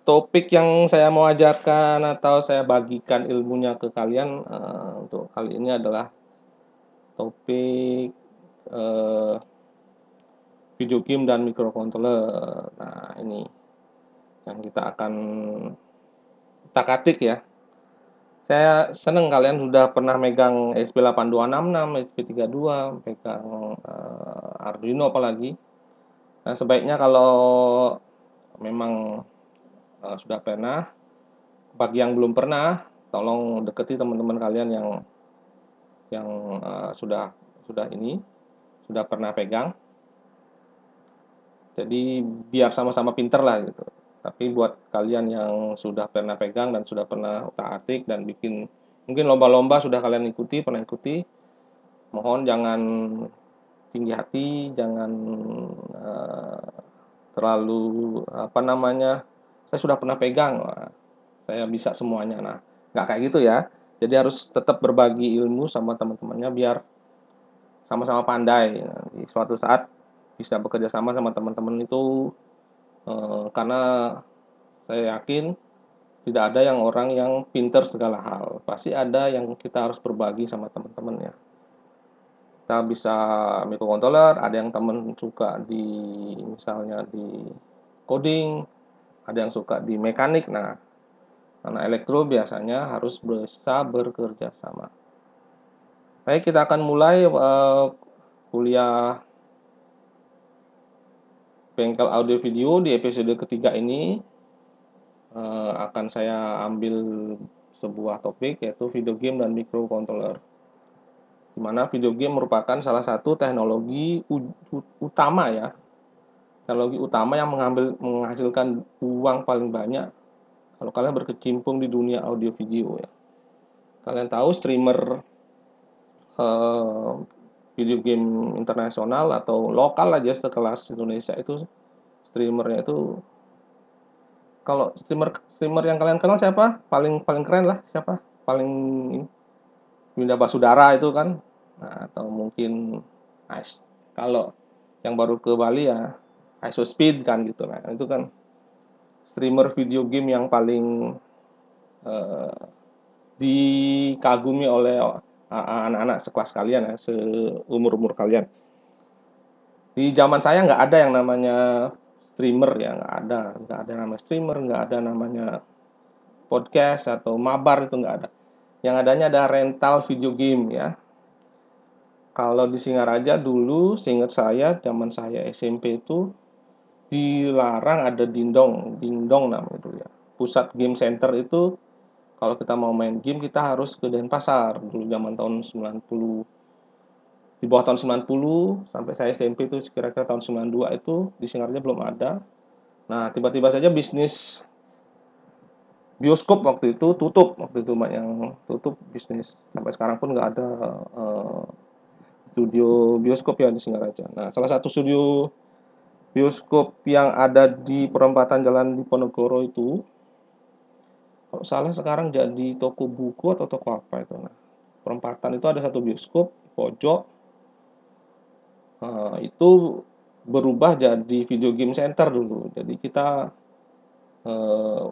Topik yang saya mau ajarkan atau saya bagikan ilmunya ke kalian, untuk kali ini adalah topik, eee, video game dan microcontroller. Nah, ini yang kita akan utak-atik ya. Saya seneng kalian sudah pernah megang ESP8266, ESP32, pegang, Arduino apalagi. Nah, sebaiknya kalau memang, sudah pernah, bagi yang belum pernah, tolong deketi teman-teman kalian yang, sudah pernah pegang. Jadi biar sama-sama pinter lah gitu. Tapi buat kalian yang sudah pernah pegang dan sudah pernah utak-atik dan bikin mungkin lomba-lomba sudah kalian pernah ikuti, mohon jangan tinggi hati, jangan, eee, terlalu, apa namanya, "Saya sudah pernah pegang, wah, saya bisa semuanya." Nah, nggak kayak gitu ya. Jadi harus tetap berbagi ilmu sama teman-temannya biar sama-sama pandai. Nanti suatu saat bisa bekerja sama sama teman-teman itu, karena saya yakin tidak ada yang orang yang pinter segala hal. Pasti ada yang kita harus berbagi sama teman-teman ya. Kita bisa microcontroller, ada yang temen suka di misalnya di coding, ada yang suka di mekanik. Nah, anak elektro biasanya harus bisa bekerja sama. Baik, kita akan mulai, kuliah bengkel audio video di episode ketiga ini. Akan saya ambil sebuah topik yaitu video game dan microcontroller. Di mana video game merupakan salah satu teknologi utama ya, teknologi utama yang menghasilkan uang paling banyak kalau kalian berkecimpung di dunia audio video ya. Kalian tahu streamer, eee, video game internasional atau lokal aja sekelas Indonesia itu streamer-nya itu kalau streamer streamer yang kalian kenal siapa? Paling paling keren lah siapa? Paling ini, Winda Basudara itu kan. Nah, atau mungkin Ice. Kalau yang baru ke Bali ya Speed kan gitu. Nah, itu kan streamer video game yang paling, eee, dikagumi oleh anak-anak sekelas kalian ya, seumur-umur kalian. Di zaman saya nggak ada yang namanya streamer ya, nggak ada nama streamer, nggak ada namanya podcast atau mabar, itu nggak ada. Yang adanya ada rental video game ya. Kalau di Singaraja dulu, seingat saya, zaman saya SMP itu dilarang ada dingdong, dingdong namanya itu ya. Pusat game center itu kalau kita mau main game kita harus ke Denpasar dulu zaman tahun 90, di bawah tahun 90 sampai saya SMP itu kira-kira tahun 92 itu di Singaraja belum ada. Nah, tiba-tiba saja bisnis bioskop waktu itu tutup, waktu itu Mbak, yang tutup bisnis. Sampai sekarang pun nggak ada, studio bioskop ya di Singaraja. Nah, salah satu studio bioskop yang ada di perempatan Jalan Diponegoro itu, kalau salah sekarang jadi toko buku atau toko apa itu. Nah, perempatan itu ada satu bioskop pojok, itu berubah jadi video game center dulu. Jadi kita, eee,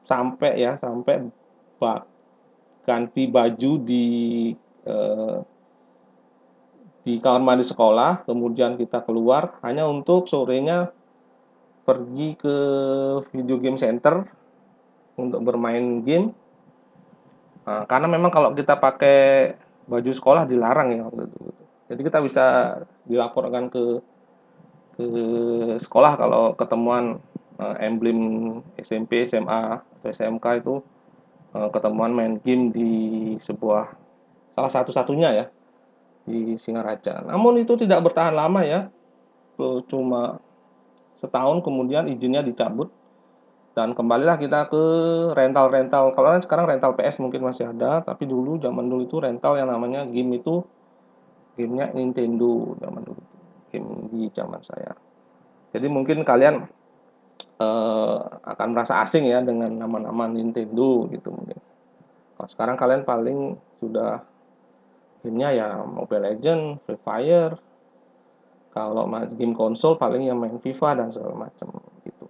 sampai ganti baju eee, di kamar mandi sekolah, kemudian kita keluar hanya untuk sorenya pergi ke video game center untuk bermain game. Karena memang kalau kita pakai baju sekolah dilarang ya waktu itu. Jadi kita bisa dilaporkan ke sekolah kalau ketemuan, emblem SMP, SMA, atau SMK itu, ketemuan main game di sebuah salah satu-satunya ya, di Singaraja. Namun itu tidak bertahan lama ya, cuma setahun kemudian izinnya dicabut dan kembalilah kita ke rental-rental. Kalau kan sekarang rental PS mungkin masih ada, tapi dulu zaman dulu itu rental yang namanya game itu gamenya Nintendo zaman dulu, game di zaman saya. Jadi mungkin kalian, akan merasa asing ya dengan nama-nama Nintendo gitu mungkin. Kalau sekarang kalian paling sudah gamenya ya Mobile Legends, Free Fire. Kalau game konsol paling yang main FIFA dan segala macam gitu.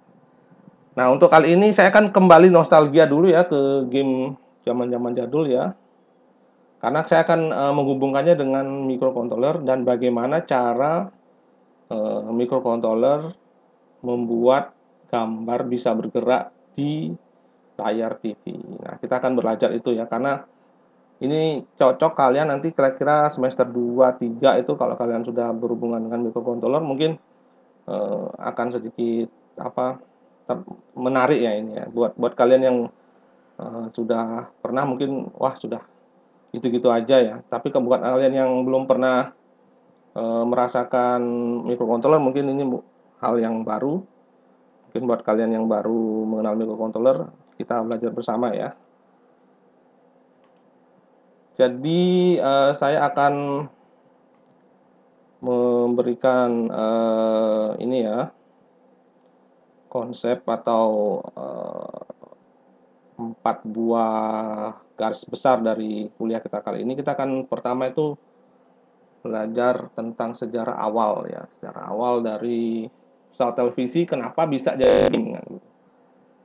Nah, untuk kali ini saya akan kembali nostalgia dulu ya ke game zaman-zaman jadul ya. Karena saya akan menghubungkannya dengan microcontroller dan bagaimana cara microcontroller membuat gambar bisa bergerak di layar TV. Nah, kita akan belajar itu ya, karena ini cocok kalian nanti kira-kira semester 2, 3 itu kalau kalian sudah berhubungan dengan microcontroller mungkin akan sedikit apa menarik ya ini ya. Buat kalian yang sudah pernah mungkin wah sudah gitu-gitu aja ya. Tapi buat kalian yang belum pernah merasakan microcontroller mungkin ini hal yang baru. Mungkin buat kalian yang baru mengenal microcontroller, kita belajar bersama ya. Jadi saya akan memberikan ini ya konsep atau 4 buah garis besar dari kuliah kita kali ini. Kita akan pertama itu belajar tentang sejarah awal ya, sejarah awal dari pesawat televisi kenapa bisa jadi game.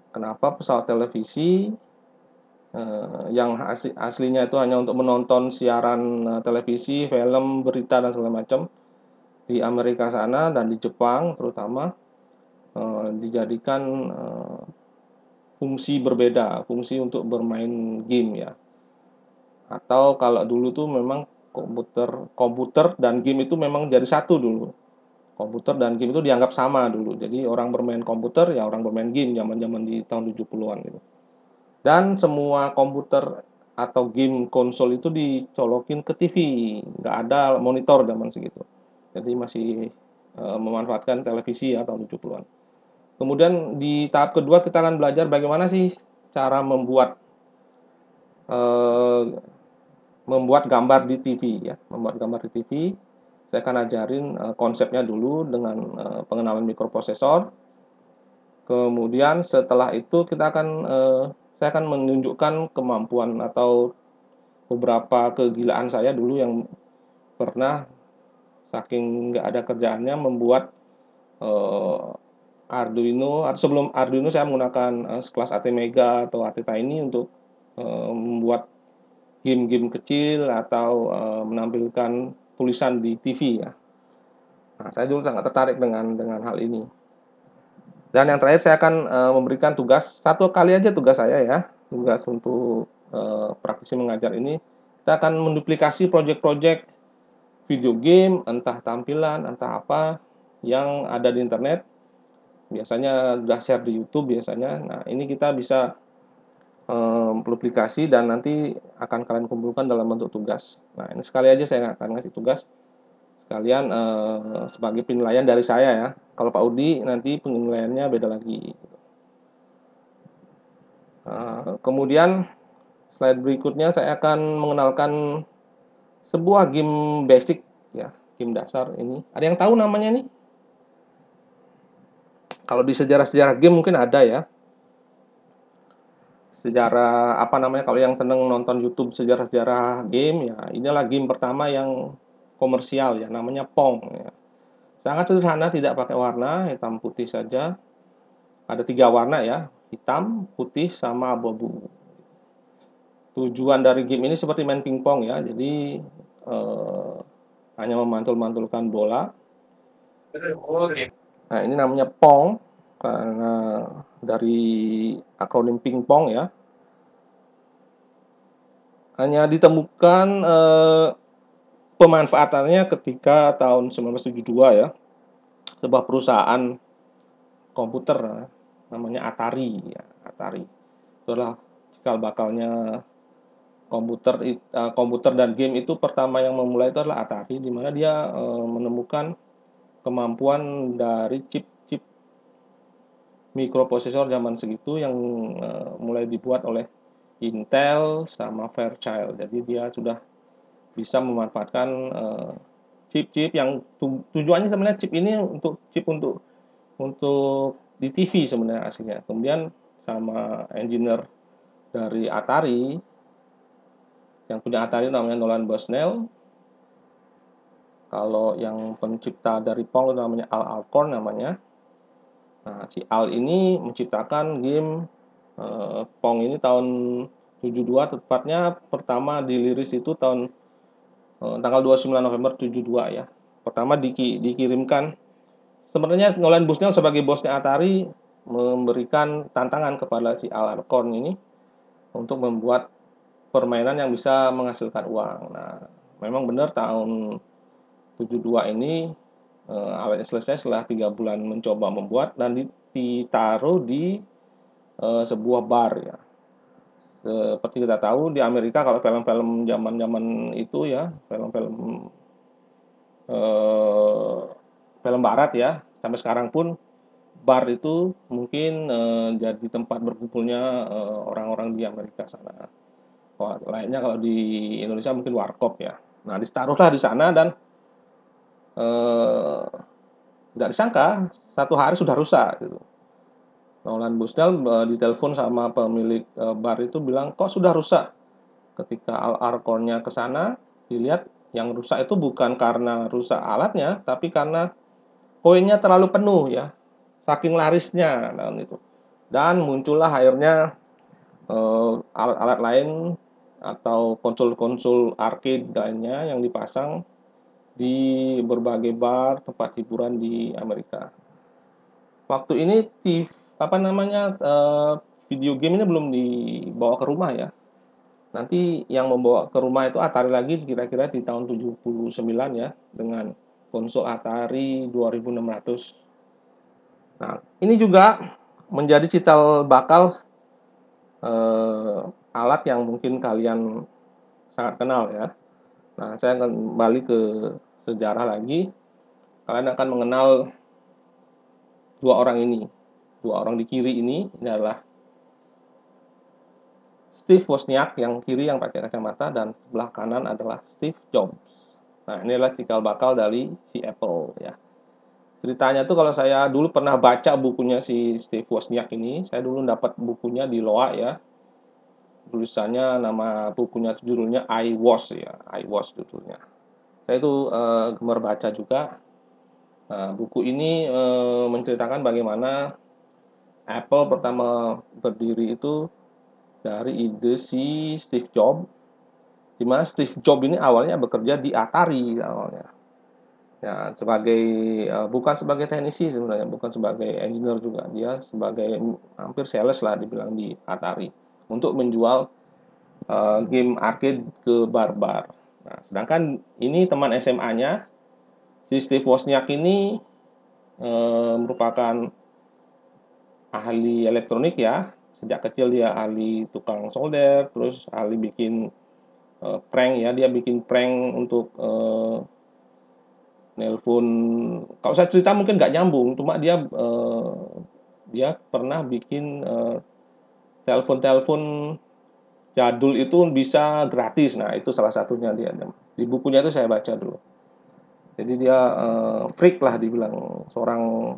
Kenapa pesawat televisi yang aslinya itu hanya untuk menonton siaran televisi, film, berita dan segala macam di Amerika sana dan di Jepang terutama dijadikan fungsi berbeda, fungsi untuk bermain game ya. Atau kalau dulu tuh memang komputer dan game itu memang jadi satu dulu. Komputer dan game itu dianggap sama dulu. Jadi orang bermain komputer ya orang bermain game zaman-zaman di tahun 70-an gitu. Dan semua komputer atau game konsol itu dicolokin ke TV, nggak ada monitor zaman segitu. Jadi masih memanfaatkan televisi ya tahun 70-an. Kemudian di tahap kedua kita akan belajar bagaimana sih cara eh, membuat gambar di TV ya, membuat gambar di TV. Saya akan ajarin konsepnya dulu dengan pengenalan mikroprosesor. Kemudian setelah itu saya akan menunjukkan kemampuan atau beberapa kegilaan saya dulu yang pernah saking nggak ada kerjaannya membuat Arduino. Sebelum Arduino saya menggunakan sekelas ATmega atau ATtiny untuk membuat game-game kecil atau menampilkan tulisan di TV ya. Nah, saya dulu sangat tertarik dengan hal ini. Dan yang terakhir saya akan memberikan tugas satu kali aja tugas saya ya, tugas untuk praktisi mengajar ini. Kita akan menduplikasi proyek-proyek video game, entah tampilan, entah apa yang ada di internet. Biasanya sudah share di YouTube biasanya. Nah, ini kita bisa duplikasi dan nanti akan kalian kumpulkan dalam bentuk tugas. Nah, ini sekali aja saya akan ngasih tugas sekalian sebagai penilaian dari saya ya. Kalau Pak Udi nanti penilaiannya beda lagi. Kemudian slide berikutnya saya akan mengenalkan sebuah game basic ya, game dasar ini. Ada yang tahu namanya nih? Kalau di sejarah-sejarah game mungkin ada ya. Sejarah apa namanya kalau yang seneng nonton YouTube sejarah-sejarah game ya, inilah game pertama yang komersial ya, namanya Pong ya. Sangat sederhana, tidak pakai warna, hitam putih saja. Ada 3 warna ya, hitam, putih, sama abu-abu. Tujuan dari game ini seperti main pingpong ya, jadi hanya memantul-mantulkan bola. Nah, ini namanya Pong karena dari akronim pingpong ya. Hanya ditemukan pemanfaatannya ketika tahun 1972 ya. Sebuah perusahaan komputer namanya Atari ya, Atari. Itulah cikal bakalnya komputer dan game itu pertama yang memulai itu adalah Atari, di mana dia menemukan kemampuan dari chip-chip mikroprosesor zaman segitu yang mulai dibuat oleh Intel sama Fairchild. Jadi dia sudah bisa memanfaatkan chip-chip yang tujuannya sebenarnya chip ini untuk di TV sebenarnya aslinya. Kemudian sama engineer dari Atari yang punya Atari namanya Nolan Bushnell. Kalau yang pencipta dari Pong namanya Al Alcorn namanya. Nah, si Al ini menciptakan game Pong ini tahun 72, tepatnya pertama diliris itu tanggal 29 November 72 ya. Pertama dikirimkan. Sebenarnya Nolan Bushnell sebagai bosnya Atari memberikan tantangan kepada si Al Arcorn ini untuk membuat permainan yang bisa menghasilkan uang. Nah, memang benar tahun 72 ini alatnya selesai setelah 3 bulan mencoba membuat dan ditaruh di sebuah bar ya. Seperti kita tahu di Amerika kalau film-film zaman-zaman itu ya, film-film eh, film barat ya, sampai sekarang pun bar itu mungkin jadi tempat berkumpulnya orang-orang di Amerika sana. Lainnya kalau di Indonesia mungkin warkop ya. Nah, ditaruhlah di sana dan eh, nggak disangka satu hari sudah rusak gitu. Nolan Bushnell ditelepon sama pemilik bar itu bilang kok sudah rusak. Ketika Al Arcorn-nya ke sana, dilihat yang rusak itu bukan karena rusak alatnya, tapi karena koinnya terlalu penuh ya, saking larisnya tahun itu. Dan muncullah akhirnya alat-alat lain atau konsol-konsol arcade lainnya yang dipasang di berbagai bar tempat hiburan di Amerika. Waktu ini apa namanya video game ini belum dibawa ke rumah ya. Nanti yang membawa ke rumah itu Atari lagi kira-kira di tahun 79 ya dengan konsol Atari 2600. Nah, ini juga menjadi cikal bakal alat yang mungkin kalian sangat kenal ya. Nah, saya akan kembali ke sejarah lagi. Kalian akan mengenal dua orang ini. Dua orang di kiri ini adalah Steve Wozniak yang kiri yang pakai kacamata dan sebelah kanan adalah Steve Jobs. Nah, inilah cikal bakal dari si Apple ya. Ceritanya tuh kalau saya dulu pernah baca bukunya si Steve Wozniak ini, saya dulu dapat bukunya di Loa ya. Tulisannya nama bukunya judulnya I Was ya, I Was judulnya. Saya itu gemar baca juga. Nah, buku ini menceritakan bagaimana Apple pertama berdiri itu dari ide si Steve Jobs, di mana Steve Jobs ini awalnya bekerja di Atari awalnya. Ya, sebagai bukan sebagai teknisi sebenarnya, bukan sebagai engineer juga, dia sebagai hampir sales lah dibilang di Atari untuk menjual game arcade ke bar-bar. Nah, sedangkan ini teman SMA-nya si Steve Wozniak ini merupakan ahli elektronik ya. Sejak kecil dia ahli tukang solder, terus ahli bikin prank ya, dia bikin prank untuk nelpon. Kalau saya cerita mungkin nggak nyambung, cuma dia pernah bikin telepon-telepon jadul itu bisa gratis. Nah, itu salah satunya dia. Di bukunya itu saya baca dulu. Jadi dia freak lah dibilang, seorang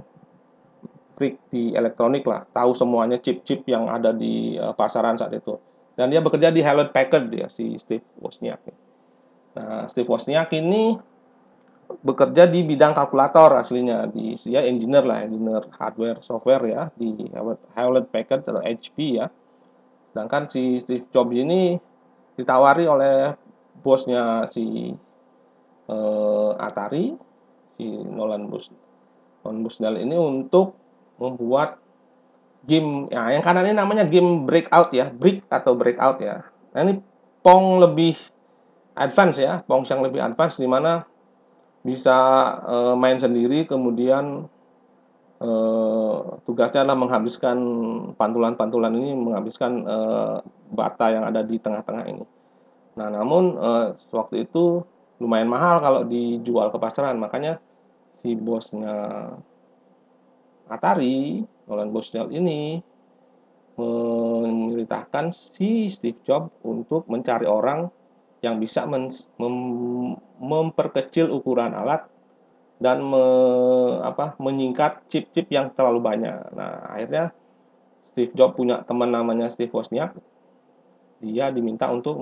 freak di elektronik lah, tahu semuanya chip-chip yang ada di pasaran saat itu. Dan dia bekerja di Hewlett Packard dia si Steve Wozniak. Nah, Steve Wozniak ini bekerja di bidang kalkulator aslinya, dia engineer lah, engineer hardware software ya di Hewlett Packard atau HP ya. Sedangkan si Steve Jobs ini ditawari oleh bosnya si Atari, si Nolan Bushnell ini untuk membuat game ya, yang kanan ini namanya game Breakout ya, Brick atau Breakout ya. Nah, ini Pong lebih advance ya, Pong yang lebih advance di mana bisa main sendiri, kemudian tugasnya adalah menghabiskan pantulan-pantulan ini, menghabiskan bata yang ada di tengah-tengah ini. Nah, namun waktu itu lumayan mahal kalau dijual ke pasaran, makanya si bosnya Atari, Nolan Bushnell ini memerintahkan si Steve Jobs untuk mencari orang yang bisa memperkecil ukuran alat dan menyingkat chip-chip yang terlalu banyak. Nah, akhirnya Steve Jobs punya teman namanya Steve Wozniak. Dia diminta untuk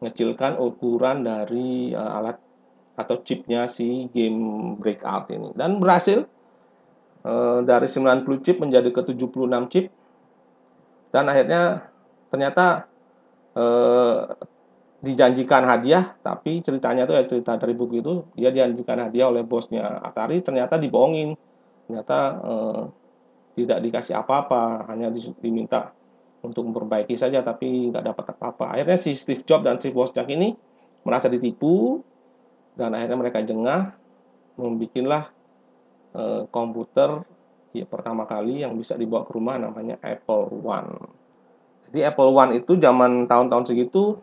mengecilkan ukuran dari alat atau chipnya si game Breakout ini. Dan berhasil. dari 90 chip menjadi ke 76 chip, dan akhirnya ternyata eh, dijanjikan hadiah, tapi ceritanya tuh ya cerita dari buku itu, dia dijanjikan hadiah oleh bosnya Atari, ternyata dibohongin, ternyata tidak dikasih apa-apa, hanya diminta untuk memperbaiki saja, tapi nggak dapat apa-apa. Akhirnya si Steve Jobs dan si Wozniak ini merasa ditipu, dan akhirnya mereka jengah, membuatlah komputer ya, pertama kali yang bisa dibawa ke rumah, namanya Apple One. Jadi Apple One itu zaman tahun-tahun segitu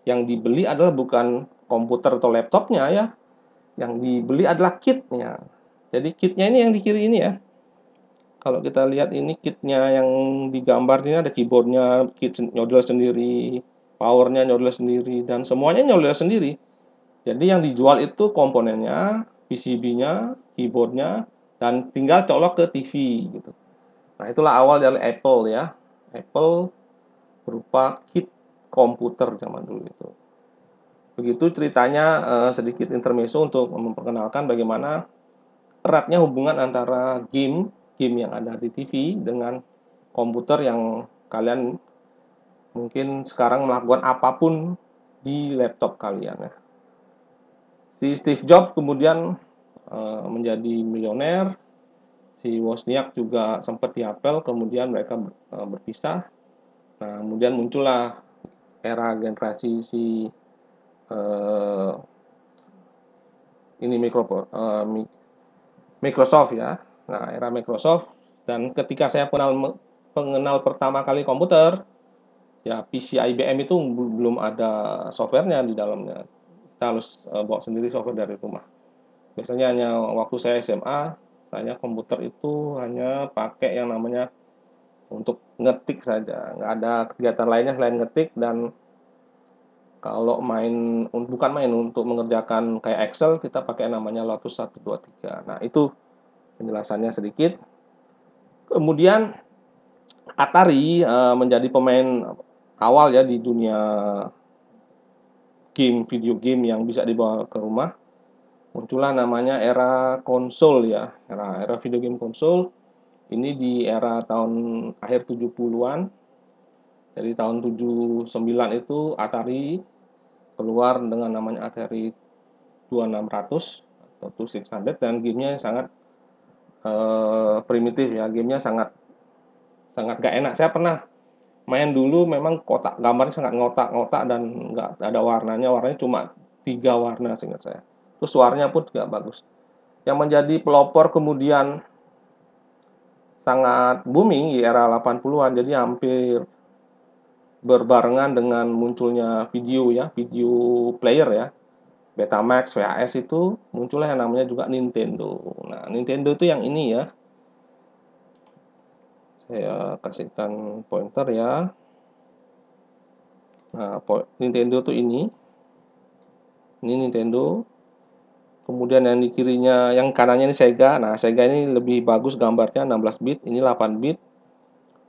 yang dibeli adalah bukan komputer atau laptopnya ya, yang dibeli adalah kitnya. Jadi kitnya ini yang di kiri ini ya. Kalau kita lihat ini kitnya yang digambar ini, ada keyboardnya, kit nyodel sendiri, powernya nyodel sendiri, dan semuanya nyodel sendiri. Jadi yang dijual itu komponennya, PCB-nya, keyboardnya, dan tinggal colok ke TV gitu. Nah, itulah awal dari Apple ya. Apple berupa kit komputer zaman dulu itu. Begitu ceritanya, sedikit intermezzo untuk memperkenalkan bagaimana eratnya hubungan antara game yang ada di TV dengan komputer yang kalian mungkin sekarang melakukan apapun di laptop kalian ya. Si Steve Jobs kemudian menjadi milioner, si Wozniak juga sempat di Apple, kemudian mereka berpisah. Nah, kemudian muncullah era generasi si uh, ini Microsoft ya. Nah, era Microsoft, dan ketika saya pengenal pertama kali komputer, ya PC IBM itu belum ada softwarenya di dalamnya. Kita harus bawa sendiri software dari rumah. Biasanya hanya waktu saya SMA, saya komputer itu hanya pakai yang namanya untuk ngetik saja, nggak ada kegiatan lainnya selain ngetik. Dan kalau bukan main, untuk mengerjakan kayak Excel, kita pakai namanya Lotus 123. Nah, itu penjelasannya sedikit. Kemudian Atari menjadi pemain awal ya di dunia video game yang bisa dibawa ke rumah. Muncullah namanya era konsol ya, era video game konsol. Ini di era tahun akhir 70-an. Jadi tahun 79 itu Atari keluar dengan namanya Atari 2600 atau 2600, dan gamenya sangat primitif ya, gamenya sangat sangat gak enak. Saya pernah main dulu, memang kotak gambarnya sangat ngotak-ngotak dan nggak ada warnanya cuma 3 warna seingat saya. Terus suaranya pun nggak bagus. Yang menjadi pelopor kemudian sangat booming di era 80-an, jadi hampir berbarengan dengan munculnya video player ya, Betamax, VHS, itu muncullah yang namanya juga Nintendo. Nah, Nintendo itu yang ini ya. Saya kasihkan pointer ya. Nah, Nintendo tuh ini Nintendo. Kemudian yang di kirinya, yang kanannya ini Sega. Nah, Sega ini lebih bagus gambarnya, 16 bit, ini 8 bit.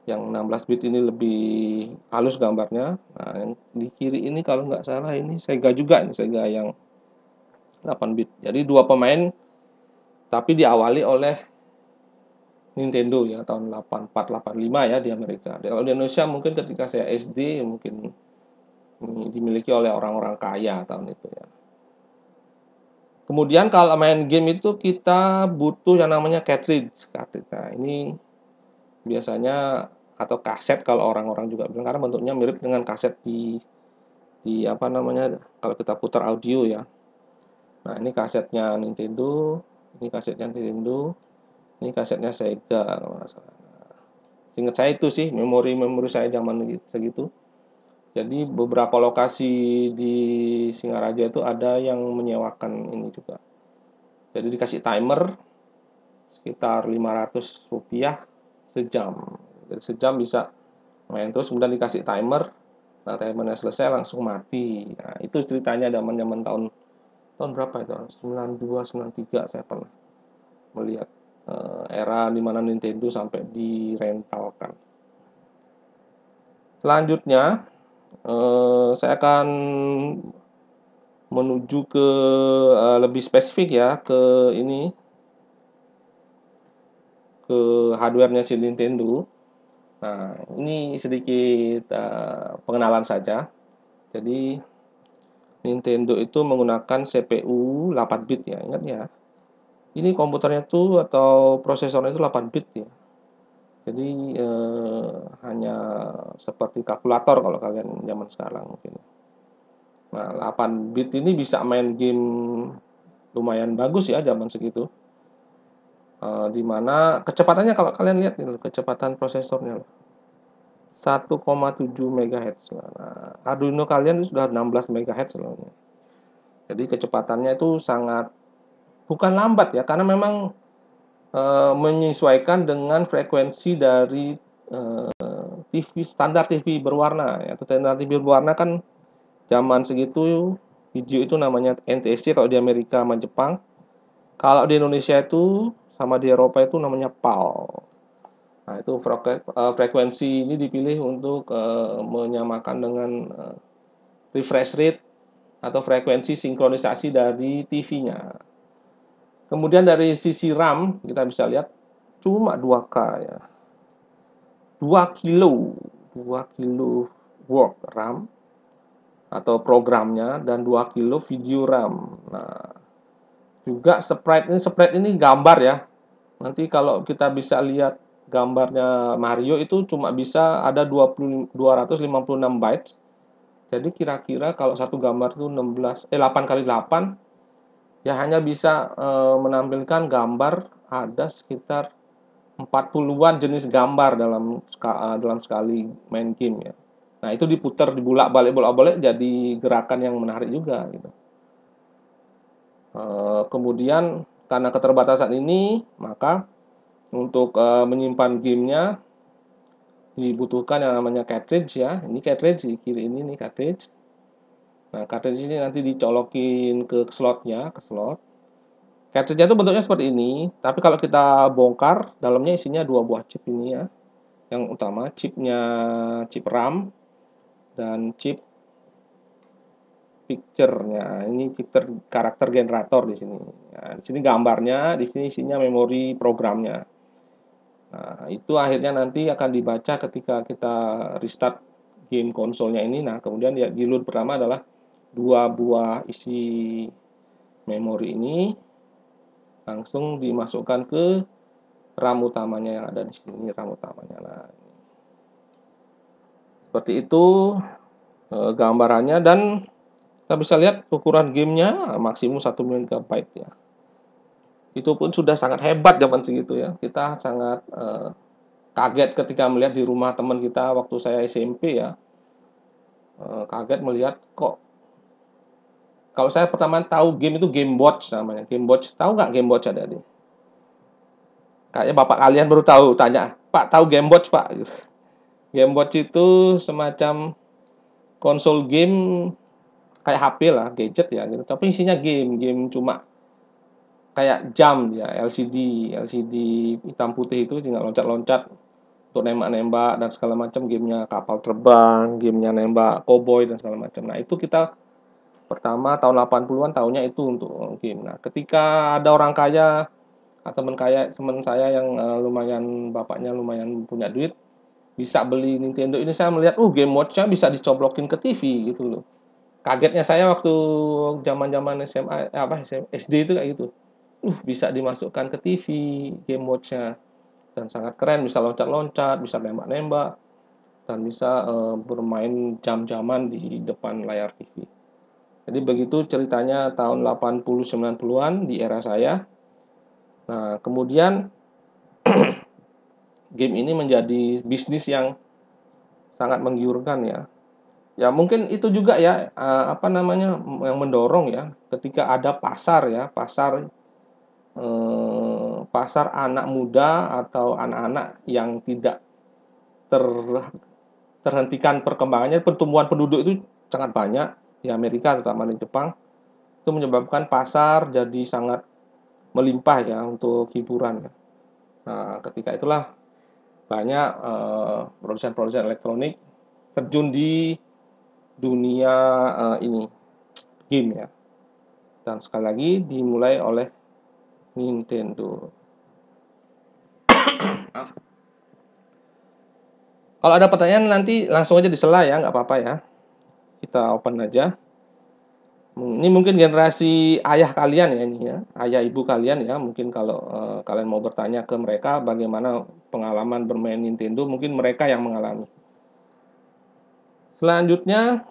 Yang 16 bit ini lebih halus gambarnya. Nah, yang di kiri ini kalau nggak salah ini Sega juga, ini Sega yang 8 bit. Jadi dua pemain, tapi diawali oleh Nintendo ya, tahun 84 85 ya di Amerika. Di Indonesia mungkin ketika saya SD mungkin dimiliki oleh orang-orang kaya tahun itu ya. Kemudian kalau main game itu kita butuh yang namanya cartridge. Nah, ini biasanya, atau kaset kalau orang-orang juga bilang, karena bentuknya mirip dengan kaset di apa namanya, kalau kita putar audio ya. Nah, ini kasetnya Nintendo, ini kasetnya Nintendo, ini kasetnya Sega kalau nggak salah. Ingat saya itu sih memori saya zaman segitu. Jadi beberapa lokasi di Singaraja itu ada yang menyewakan ini juga. Jadi dikasih timer sekitar Rp500 sejam. Jadi sejam bisa main terus, kemudian dikasih timer. Nah, timernya selesai langsung mati. Nah, itu ceritanya zaman-zaman tahun berapa itu? 92, 93 saya pernah melihat era di mana Nintendo sampai direntalkan. Selanjutnya saya akan menuju ke lebih spesifik ya, ke ini ke hardware-nya si Nintendo. Nah, ini sedikit pengenalan saja. Jadi Nintendo itu menggunakan CPU 8 bit ya, ingat ya. Ini komputernya tuh atau prosesornya itu 8 bit ya. Jadi hanya seperti kalkulator kalau kalian zaman sekarang mungkin. Nah, 8 bit ini bisa main game lumayan bagus ya zaman segitu. Di mana kecepatannya kalau kalian lihat ini kecepatan prosesornya 1,7 MHz. Nah, Arduino kalian sudah 16 MHz loh. Jadi kecepatannya itu sangat bukan lambat ya, karena memang menyesuaikan dengan frekuensi dari TV standar TV berwarna ya. Standar TV berwarna kan zaman segitu video itu namanya NTSC kalau di Amerika sama Jepang. Kalau di Indonesia itu sama di Eropa itu namanya PAL. Nah, itu frekuensi ini dipilih untuk menyamakan dengan refresh rate atau frekuensi sinkronisasi dari TV-nya. Kemudian dari sisi RAM kita bisa lihat cuma 2K ya. 2 kilo word RAM atau programnya dan 2 kilo video RAM. Nah, juga sprite ini gambar ya. Nanti kalau kita bisa lihat gambarnya Mario itu cuma bisa ada 256 bytes. Jadi kira-kira kalau satu gambar itu 8 kali 8 ya hanya bisa menampilkan gambar ada sekitar 40-an jenis gambar dalam sekali main game ya. Nah, itu diputar dibolak-balik jadi gerakan yang menarik juga gitu. Kemudian karena keterbatasan ini, maka untuk menyimpan gamenya dibutuhkan yang namanya cartridge ya. Ini cartridge di kiri ini nih cartridge. Nah, cartridge ini nanti dicolokin ke slotnya, ke slot. Cartridge itu bentuknya seperti ini, tapi kalau kita bongkar, dalamnya isinya 2 buah chip ini ya. Yang utama chipnya chip RAM dan chip picture-nya. Ini picture karakter generator di sini. Nah, di sini gambarnya, di sini isinya memori programnya. Nah, itu akhirnya nanti akan dibaca ketika kita restart game konsolnya ini. Nah, kemudian ya di load pertama adalah 2 buah isi memori ini langsung dimasukkan ke RAM utamanya yang ada di sini, RAM utamanya. Nah, seperti itu gambarannya dan kita bisa lihat ukuran gamenya maksimum 1 MB ya. Itu pun sudah sangat hebat zaman segitu ya. Kita sangat kaget ketika melihat di rumah teman kita waktu saya SMP ya. Kaget melihat kok kalau saya pertama tahu game itu Game Watch namanya. Game Watch, tahu nggak Game Watch ada di? Kayaknya bapak kalian baru tahu, tanya, Pak tahu Game Watch Pak? Game Watch itu semacam konsol game kayak HP lah, gadget ya gitu. Tapi isinya game cuma kayak jam ya, LCD hitam putih itu tinggal loncat-loncat untuk nembak-nembak dan segala macam, gamenya kapal terbang, gamenya nembak cowboy dan segala macam. Nah, itu kita pertama tahun 80-an tahunnya itu untuk game. Nah, ketika ada orang kaya atau teman saya yang lumayan bapaknya lumayan punya duit bisa beli Nintendo ini, saya melihat Game Watch-nya bisa dicoblokin ke TV gitu loh. Kagetnya saya waktu zaman-zaman SMA SD itu kayak gitu. Bisa dimasukkan ke TV Game Watch-nya dan sangat keren, bisa loncat-loncat, bisa nembak-nembak dan bisa bermain jam-jaman di depan layar TV. Jadi begitu ceritanya tahun 80 90-an di era saya. Nah, kemudian game ini menjadi bisnis yang sangat menggiurkan ya. Ya mungkin itu juga ya apa namanya yang mendorong ya ketika ada pasar ya, pasar anak muda atau anak-anak yang tidak terhentikan perkembangannya, pertumbuhan penduduk itu sangat banyak di Amerika terutama di Jepang. Itu menyebabkan pasar jadi sangat melimpah ya untuk hiburan ya. Nah, ketika itulah banyak produsen-produsen elektronik terjun di dunia ini game ya. Dan sekali lagi dimulai oleh Nintendo. Maaf. Kalau ada pertanyaan nanti langsung aja disela ya, nggak apa-apa ya. Kita open aja. Ini mungkin generasi ayah kalian ya ini ya, ayah ibu kalian ya. Mungkin kalau kalian mau bertanya ke mereka bagaimana pengalaman bermain Nintendo, mungkin mereka yang mengalami. Selanjutnya,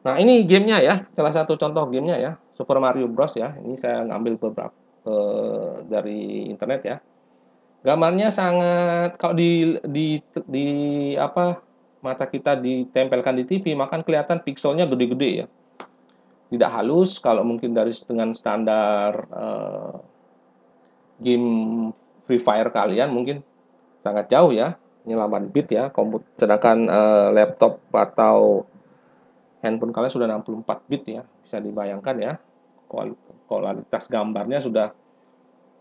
nah ini gamenya ya, salah satu contoh gamenya ya, Super Mario Bros ya. Ini saya ngambil beberapa dari internet ya. Gambarnya sangat kalau di apa mata kita ditempelkan di TV, maka kelihatan pikselnya gede-gede ya. Tidak halus kalau mungkin dari dengan standar game Free Fire kalian mungkin sangat jauh ya. Ini 8 bit ya, sedangkan laptop atau handphone kalian sudah 64 bit ya. Bisa dibayangkan ya. Kualitas gambarnya sudah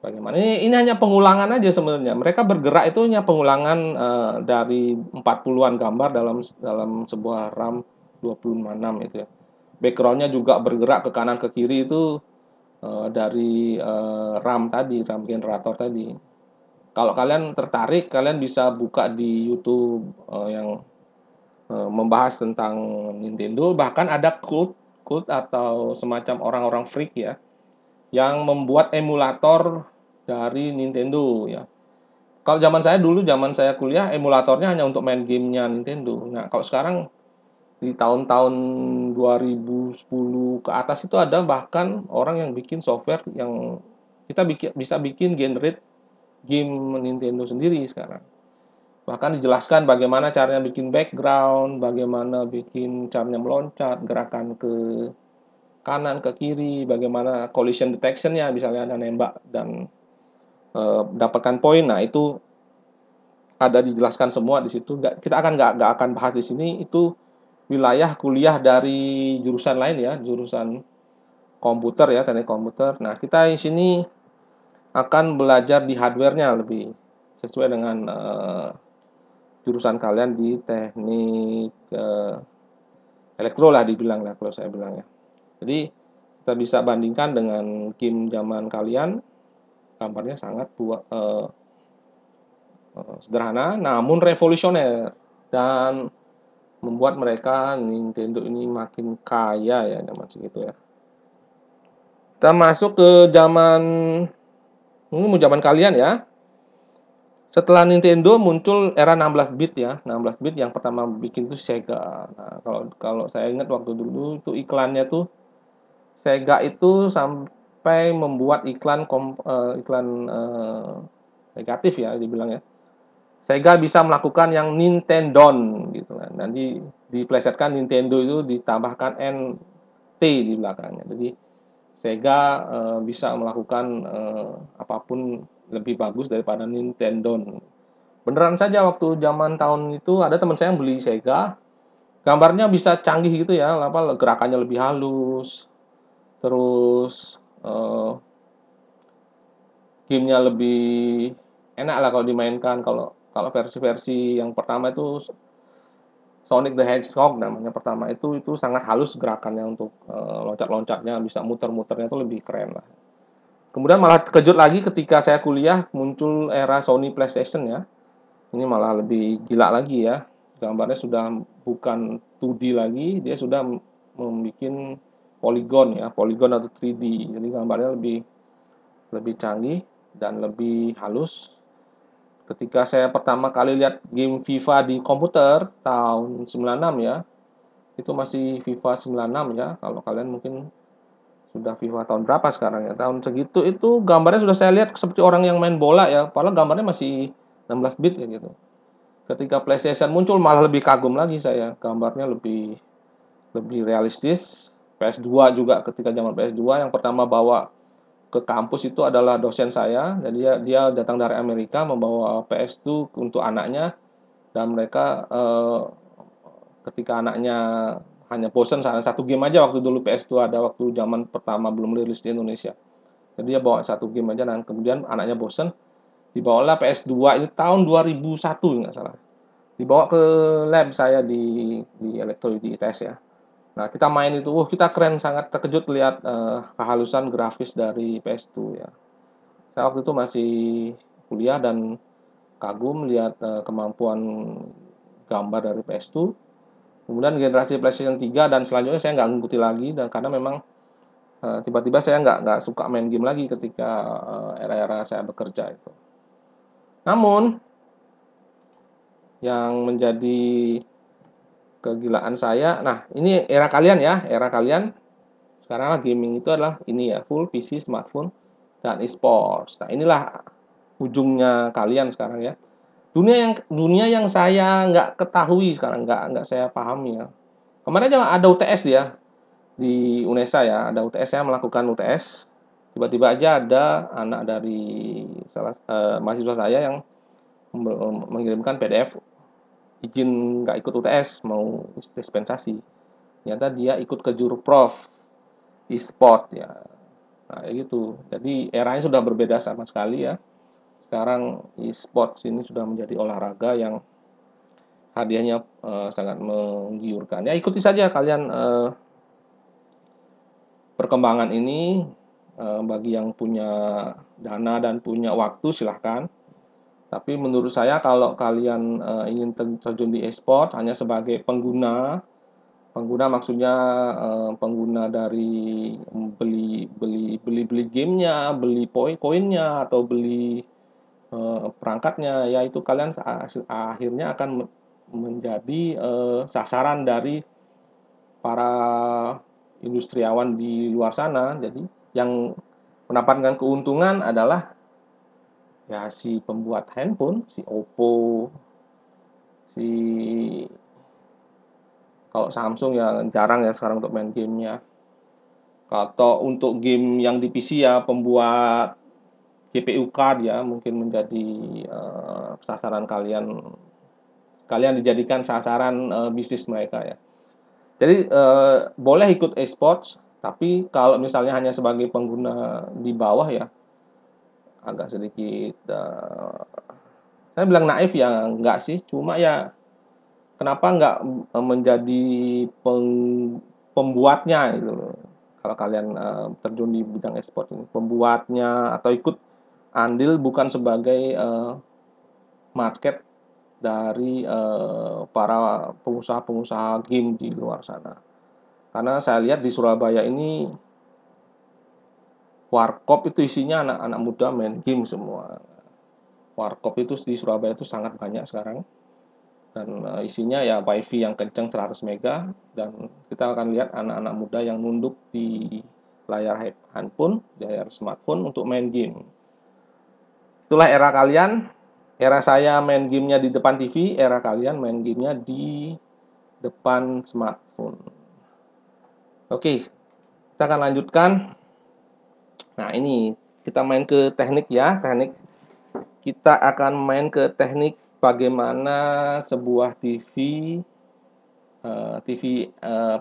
bagaimana. Ini hanya pengulangan aja sebenarnya. Mereka bergerak itu hanya pengulangan dari 40-an gambar dalam sebuah RAM 256 itu ya. Backgroundnya juga bergerak ke kanan ke kiri itu dari RAM tadi, RAM generator tadi. Kalau kalian tertarik, kalian bisa buka di YouTube yang membahas tentang Nintendo. Bahkan ada cult atau semacam orang-orang freak ya, yang membuat emulator dari Nintendo ya. Kalau zaman saya kuliah, emulatornya hanya untuk main gamenya Nintendo. Nah, kalau sekarang di tahun-tahun 2010 ke atas itu ada bahkan orang yang bikin software yang bisa bikin generate game Nintendo sendiri sekarang. Bahkan dijelaskan bagaimana caranya bikin background, bagaimana bikin caranya meloncat, gerakan ke kanan, ke kiri, bagaimana collision detection-nya, misalnya ada nembak dan dapatkan poin. Nah, itu ada dijelaskan semua di situ. Kita nggak akan bahas di sini. Itu wilayah kuliah dari jurusan lain ya, jurusan komputer ya, teknik komputer. Nah, kita di sini akan belajar di hardware-nya lebih sesuai dengan jurusan kalian di teknik elektro lah dibilang lah kalau saya bilang ya. Jadi kita bisa bandingkan dengan game zaman kalian, gambarnya sangat sederhana namun revolusioner dan membuat mereka Nintendo ini makin kaya ya zaman segitu ya. Kita masuk ke zaman kalian ya. Setelah Nintendo muncul era 16 bit ya. 16 bit yang pertama bikin itu Sega. Nah, kalau saya ingat waktu dulu itu iklannya tuh Sega itu sampai membuat iklan negatif ya dibilang ya. Sega bisa melakukan yang Nintendon gitu kan. Dan diplesetkan Nintendo itu ditambahkan NT di belakangnya. Jadi Sega bisa melakukan apapun lebih bagus daripada Nintendo. Beneran saja waktu zaman tahun itu ada teman saya yang beli Sega, gambarnya bisa canggih gitu ya, gerakannya lebih halus, terus gamenya lebih enak lah kalau dimainkan. Kalau kalau versi-versi yang pertama itu Sonic the Hedgehog namanya pertama itu sangat halus gerakannya untuk loncat-loncatnya, bisa muter-muternya itu lebih keren lah. Kemudian malah kejut lagi ketika saya kuliah muncul era Sony PlayStation ya. Ini malah lebih gila lagi ya. Gambarnya sudah bukan 2D lagi, dia sudah membuat poligon ya, poligon atau 3D. Jadi gambarnya lebih lebih canggih dan lebih halus. Ketika saya pertama kali lihat game FIFA di komputer tahun 96 ya, itu masih FIFA 96 ya. Kalau kalian mungkin sudah FIFA tahun berapa sekarang ya? Tahun segitu itu gambarnya sudah saya lihat seperti orang yang main bola ya, padahal gambarnya masih 16 bit ya gitu. Ketika PlayStation muncul malah lebih kagum lagi saya, gambarnya lebih lebih realistis. PS2 juga ketika zaman PS2 yang pertama bawa ke kampus itu adalah dosen saya. Jadi dia datang dari Amerika membawa PS2 untuk anaknya dan mereka ketika anaknya hanya bosan satu game aja waktu dulu PS2 ada waktu zaman pertama belum rilis di Indonesia. Jadi dia bawa satu game aja dan kemudian anaknya bosan dibawalah PS2 itu tahun 2001 nggak salah. Dibawa ke lab saya di elektro di ITS ya. Nah, kita main itu, kita keren, sangat terkejut lihat kehalusan grafis dari PS2 ya. Saya waktu itu masih kuliah dan kagum lihat kemampuan gambar dari PS2. Kemudian generasi PlayStation 3 dan selanjutnya saya nggak ngikuti lagi, dan karena memang tiba-tiba saya nggak suka main game lagi ketika era-era saya bekerja itu. Namun yang menjadi kegilaan saya, nah ini era kalian ya, era kalian sekarang gaming itu adalah ini ya, full PC, smartphone, dan e-sports. Nah inilah ujungnya kalian sekarang ya. Dunia yang saya nggak ketahui sekarang, nggak saya pahami ya. Kemarin ada UTS ya di UNESA ya, ada UTS, saya melakukan UTS. Tiba-tiba aja ada anak dari mahasiswa saya yang mengirimkan PDF izin nggak ikut UTS, mau dispensasi. Ternyata dia ikut ke Juruprof e-sport ya. Nah, gitu. Jadi eranya sudah berbeda sama sekali ya. Sekarang e-sports ini sudah menjadi olahraga yang hadiahnya sangat menggiurkan. Ya ikuti saja kalian perkembangan ini. Bagi yang punya dana dan punya waktu silahkan. Tapi menurut saya kalau kalian ingin terjun di e-sport hanya sebagai pengguna maksudnya pengguna dari beli gamenya, beli koinnya, atau beli perangkatnya, ya itu kalian akhirnya akan menjadi sasaran dari para industriawan di luar sana. Jadi yang mendapatkan keuntungan adalah ya si pembuat handphone, si Oppo, si kalau Samsung ya jarang ya sekarang untuk main gamenya. Atau untuk game yang di PC ya pembuat GPU card ya mungkin menjadi sasaran kalian dijadikan sasaran bisnis mereka ya. Jadi boleh ikut e-sports, tapi kalau misalnya hanya sebagai pengguna di bawah ya agak sedikit saya bilang naif ya enggak sih, cuma ya kenapa nggak menjadi pembuatnya gitu loh. Kalau kalian terjun di bidang ekspor ini, pembuatnya atau ikut andil bukan sebagai market dari para pengusaha-pengusaha game di luar sana. Karena saya lihat di Surabaya ini warkop itu isinya anak-anak muda main game semua. Warkop itu di Surabaya itu sangat banyak sekarang. Dan isinya ya wifi yang kencang 100 mega, dan kita akan lihat anak-anak muda yang nunduk di layar handphone, di layar smartphone untuk main game. Itulah era kalian. Era saya main gamenya di depan TV, era kalian main gamenya di depan smartphone. Oke, kita akan lanjutkan. Nah ini kita main ke teknik ya, teknik. Kita akan main ke teknik bagaimana sebuah TV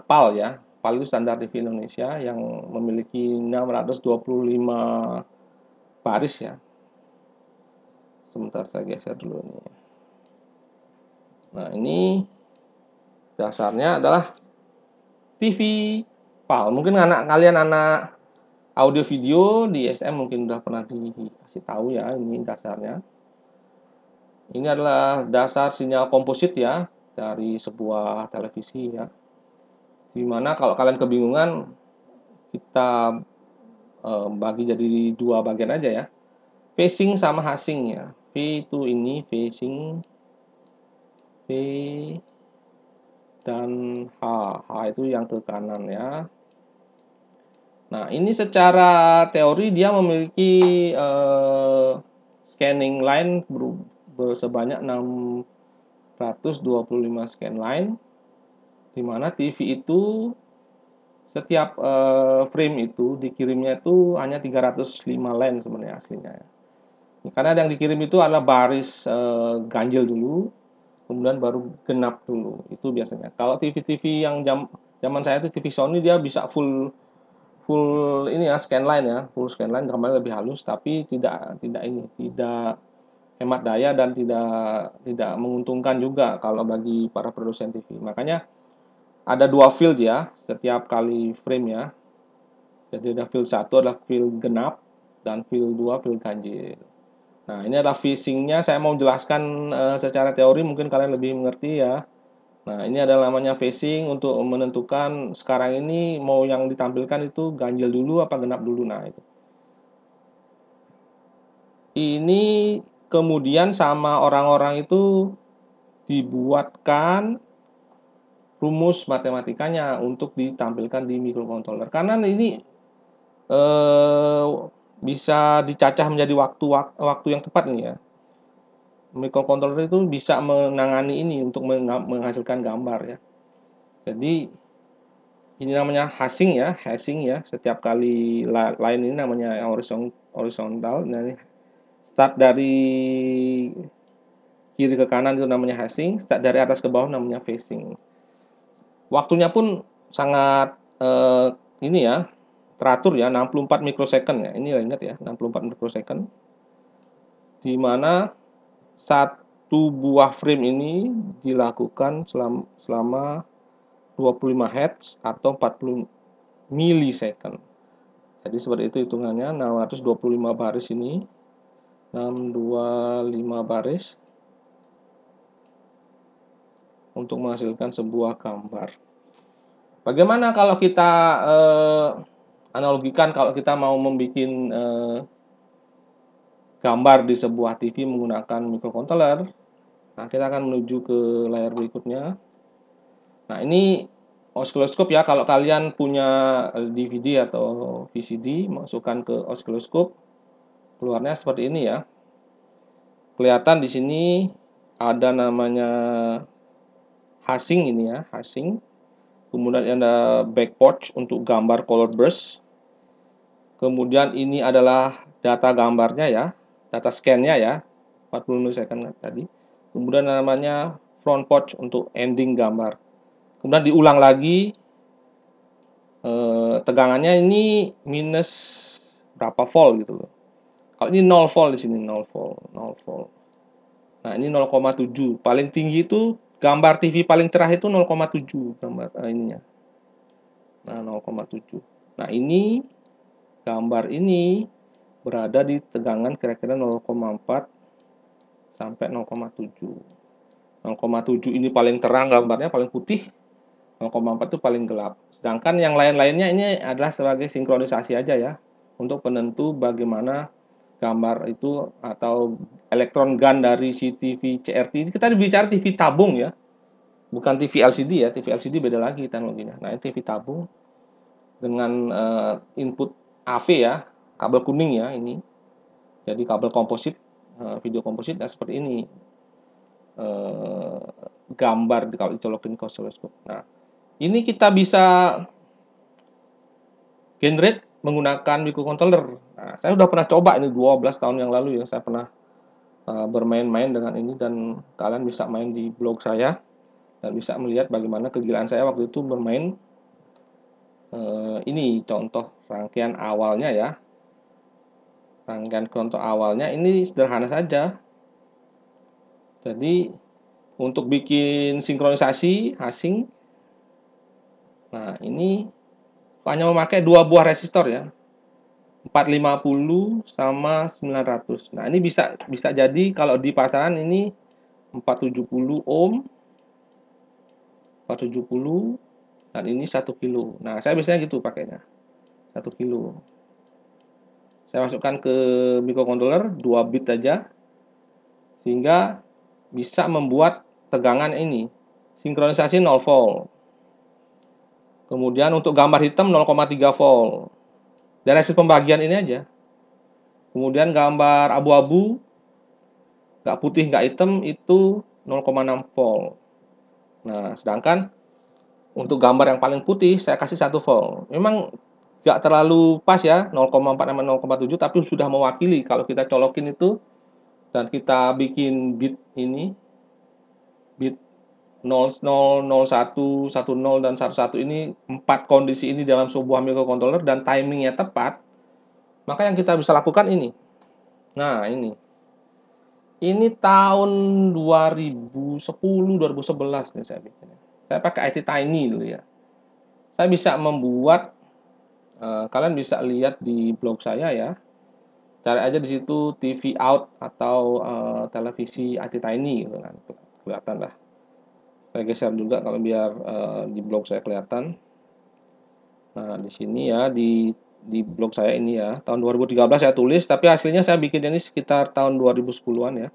PAL ya. PAL itu standar TV Indonesia yang memiliki 625 baris ya. Sebentar saya geser dulu nih. Nah, ini dasarnya adalah TV PAL. Mungkin kalian anak audio video di SM mungkin udah pernah dikasih tahu ya, ini dasarnya. Ini adalah dasar sinyal komposit ya dari sebuah televisi ya. Dimana kalau kalian kebingungan, kita bagi jadi dua bagian aja ya. Facing sama hasing ya. V itu ini facing, V dan H. H itu yang ke kanan ya. Nah, ini secara teori dia memiliki scanning line sebanyak 625 scan line, di mana TV itu setiap frame itu dikirimnya itu hanya 305 line sebenarnya aslinya ya. Karena yang dikirim itu adalah baris ganjil dulu, kemudian baru genap dulu. Itu biasanya. Kalau TV-TV yang zaman saya itu TV Sony dia bisa full ini ya scan line ya, full scan line, gambarnya lebih halus, tapi tidak hemat daya dan tidak menguntungkan juga kalau bagi para produsen TV. Makanya ada dua field ya setiap kali frame ya. Jadi ada field 1 adalah field genap dan field 2 field ganjil. Nah, ini adalah phishing-nya. Saya mau jelaskan secara teori, mungkin kalian lebih mengerti ya. Nah, ini adalah namanya phishing untuk menentukan sekarang ini mau yang ditampilkan itu ganjil dulu apa genap dulu. Nah, itu. Ini kemudian sama orang-orang itu dibuatkan rumus matematikanya untuk ditampilkan di microcontroller. Karena ini eh, bisa dicacah menjadi waktu yang tepat nih ya. Microcontroller itu bisa menangani ini untuk menghasilkan gambar ya. Jadi ini namanya hashing ya. Setiap kali line ini namanya horizontal. Nah, ini start dari kiri ke kanan itu namanya hashing, start dari atas ke bawah namanya phasing. Waktunya pun sangat ini ya, teratur ya, 64 mikrosecond ya. Ini ingat ya, 64 mikrosecond. Di mana satu buah frame ini dilakukan selama 25 Hz atau 40 milisecond. Jadi seperti itu hitungannya, 625 baris ini, 625 baris untuk menghasilkan sebuah gambar. Bagaimana kalau kita analogikan kalau kita mau membuat gambar di sebuah TV menggunakan microcontroller? Nah, kita akan menuju ke layar berikutnya. Nah, ini osiloskop ya. Kalau kalian punya DVD atau VCD, masukkan ke osiloskop. Keluarnya seperti ini ya. Kelihatan di sini ada namanya hashing ini ya, hashing. Kemudian ada backport untuk gambar color burst. Kemudian ini adalah data gambarnya ya, data scan-nya ya, 40 milisecond tadi. Kemudian namanya front port untuk ending gambar. Kemudian diulang lagi, tegangannya ini minus berapa volt gitu loh. Kalau ini 0 volt di sini, 0 volt, 0 volt. Nah, ini 0,7. Paling tinggi itu gambar TV paling cerah itu 0,7 gambar ininya. Nah, 0,7. Nah, ini gambar ini berada di tegangan kira-kira 0,4 sampai 0,7. 0,7 ini paling terang gambarnya, paling putih. 0,4 itu paling gelap. Sedangkan yang lain-lainnya ini adalah sebagai sinkronisasi aja ya, untuk penentu bagaimana gambar itu atau elektron gun dari si TV CRT. Ini kita bicara TV tabung ya, bukan TV LCD ya. TV LCD beda lagi teknologinya. Nah, ini TV tabung dengan input AV ya, kabel kuning ya ini. Jadi kabel komposit, video komposit seperti ini. Gambar kalau dicolokin ke osiloskop. Nah, ini kita bisa generate menggunakan microcontroller. Nah, saya sudah pernah coba ini 12 tahun yang lalu ya, saya pernah bermain-main dengan ini dan kalian bisa main di blog saya dan bisa melihat bagaimana kegilaan saya waktu itu bermain. Ini contoh rangkaian awalnya ya. Rangkaian contoh awalnya ini sederhana saja. Jadi untuk bikin sinkronisasi hashing, nah ini hanya memakai dua buah resistor ya, 450 sama 900. Nah, ini bisa jadi kalau di pasaran ini 470 ohm, 470 dan ini 1 kilo. Nah, saya biasanya gitu pakainya. 1 kilo. Saya masukkan ke microcontroller 2 bit aja sehingga bisa membuat tegangan ini. Sinkronisasi 0 volt. Kemudian untuk gambar hitam 0,3 volt. Dari hasil pembagian ini aja. Kemudian gambar abu-abu, nggak putih nggak hitam itu 0,6 volt. Nah, sedangkan untuk gambar yang paling putih saya kasih 1 volt. Memang nggak terlalu pas ya, 0,4 sama 0,7, tapi sudah mewakili kalau kita colokin itu dan kita bikin bit ini, bit 0, 0, 01, 10 dan 11 ini, 4 kondisi ini dalam sebuah microcontroller dan timingnya tepat, maka yang kita bisa lakukan ini. Nah, ini. Ini tahun 2010, 2011 nih saya bikin. Saya pakai IT Tiny dulu ya. Saya bisa membuat, kalian bisa lihat di blog saya ya. cari aja di situ TV out atau televisi ATTiny gitu kan, kelihatan lah. Saya geser juga kalau biar di blog saya kelihatan. Nah, di sini ya di blog saya ini ya, tahun 2013 saya tulis, tapi hasilnya saya bikin ini sekitar tahun 2010-an ya.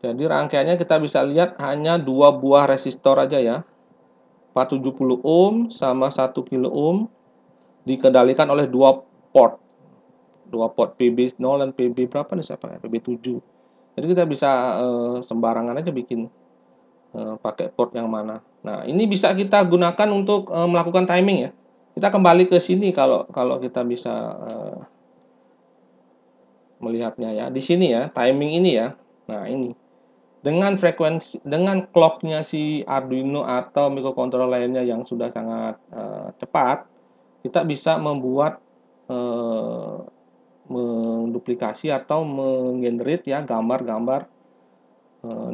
Jadi rangkaiannya kita bisa lihat hanya 2 buah resistor aja ya. 470 ohm sama 1 kilo ohm dikendalikan oleh 2 port PB0 dan PB berapa nih siapa ya? PB7. Jadi kita bisa sembarangan aja bikin pakai port yang mana. Nah, ini bisa kita gunakan untuk melakukan timing ya. Kita kembali ke sini kalau kalau kita bisa melihatnya ya. Di sini ya, timing ini ya. Nah, ini. Dengan frekuensi dengan clock-nya si Arduino atau microcontroller lainnya yang sudah sangat cepat, kita bisa membuat menduplikasi atau menggenerate ya gambar-gambar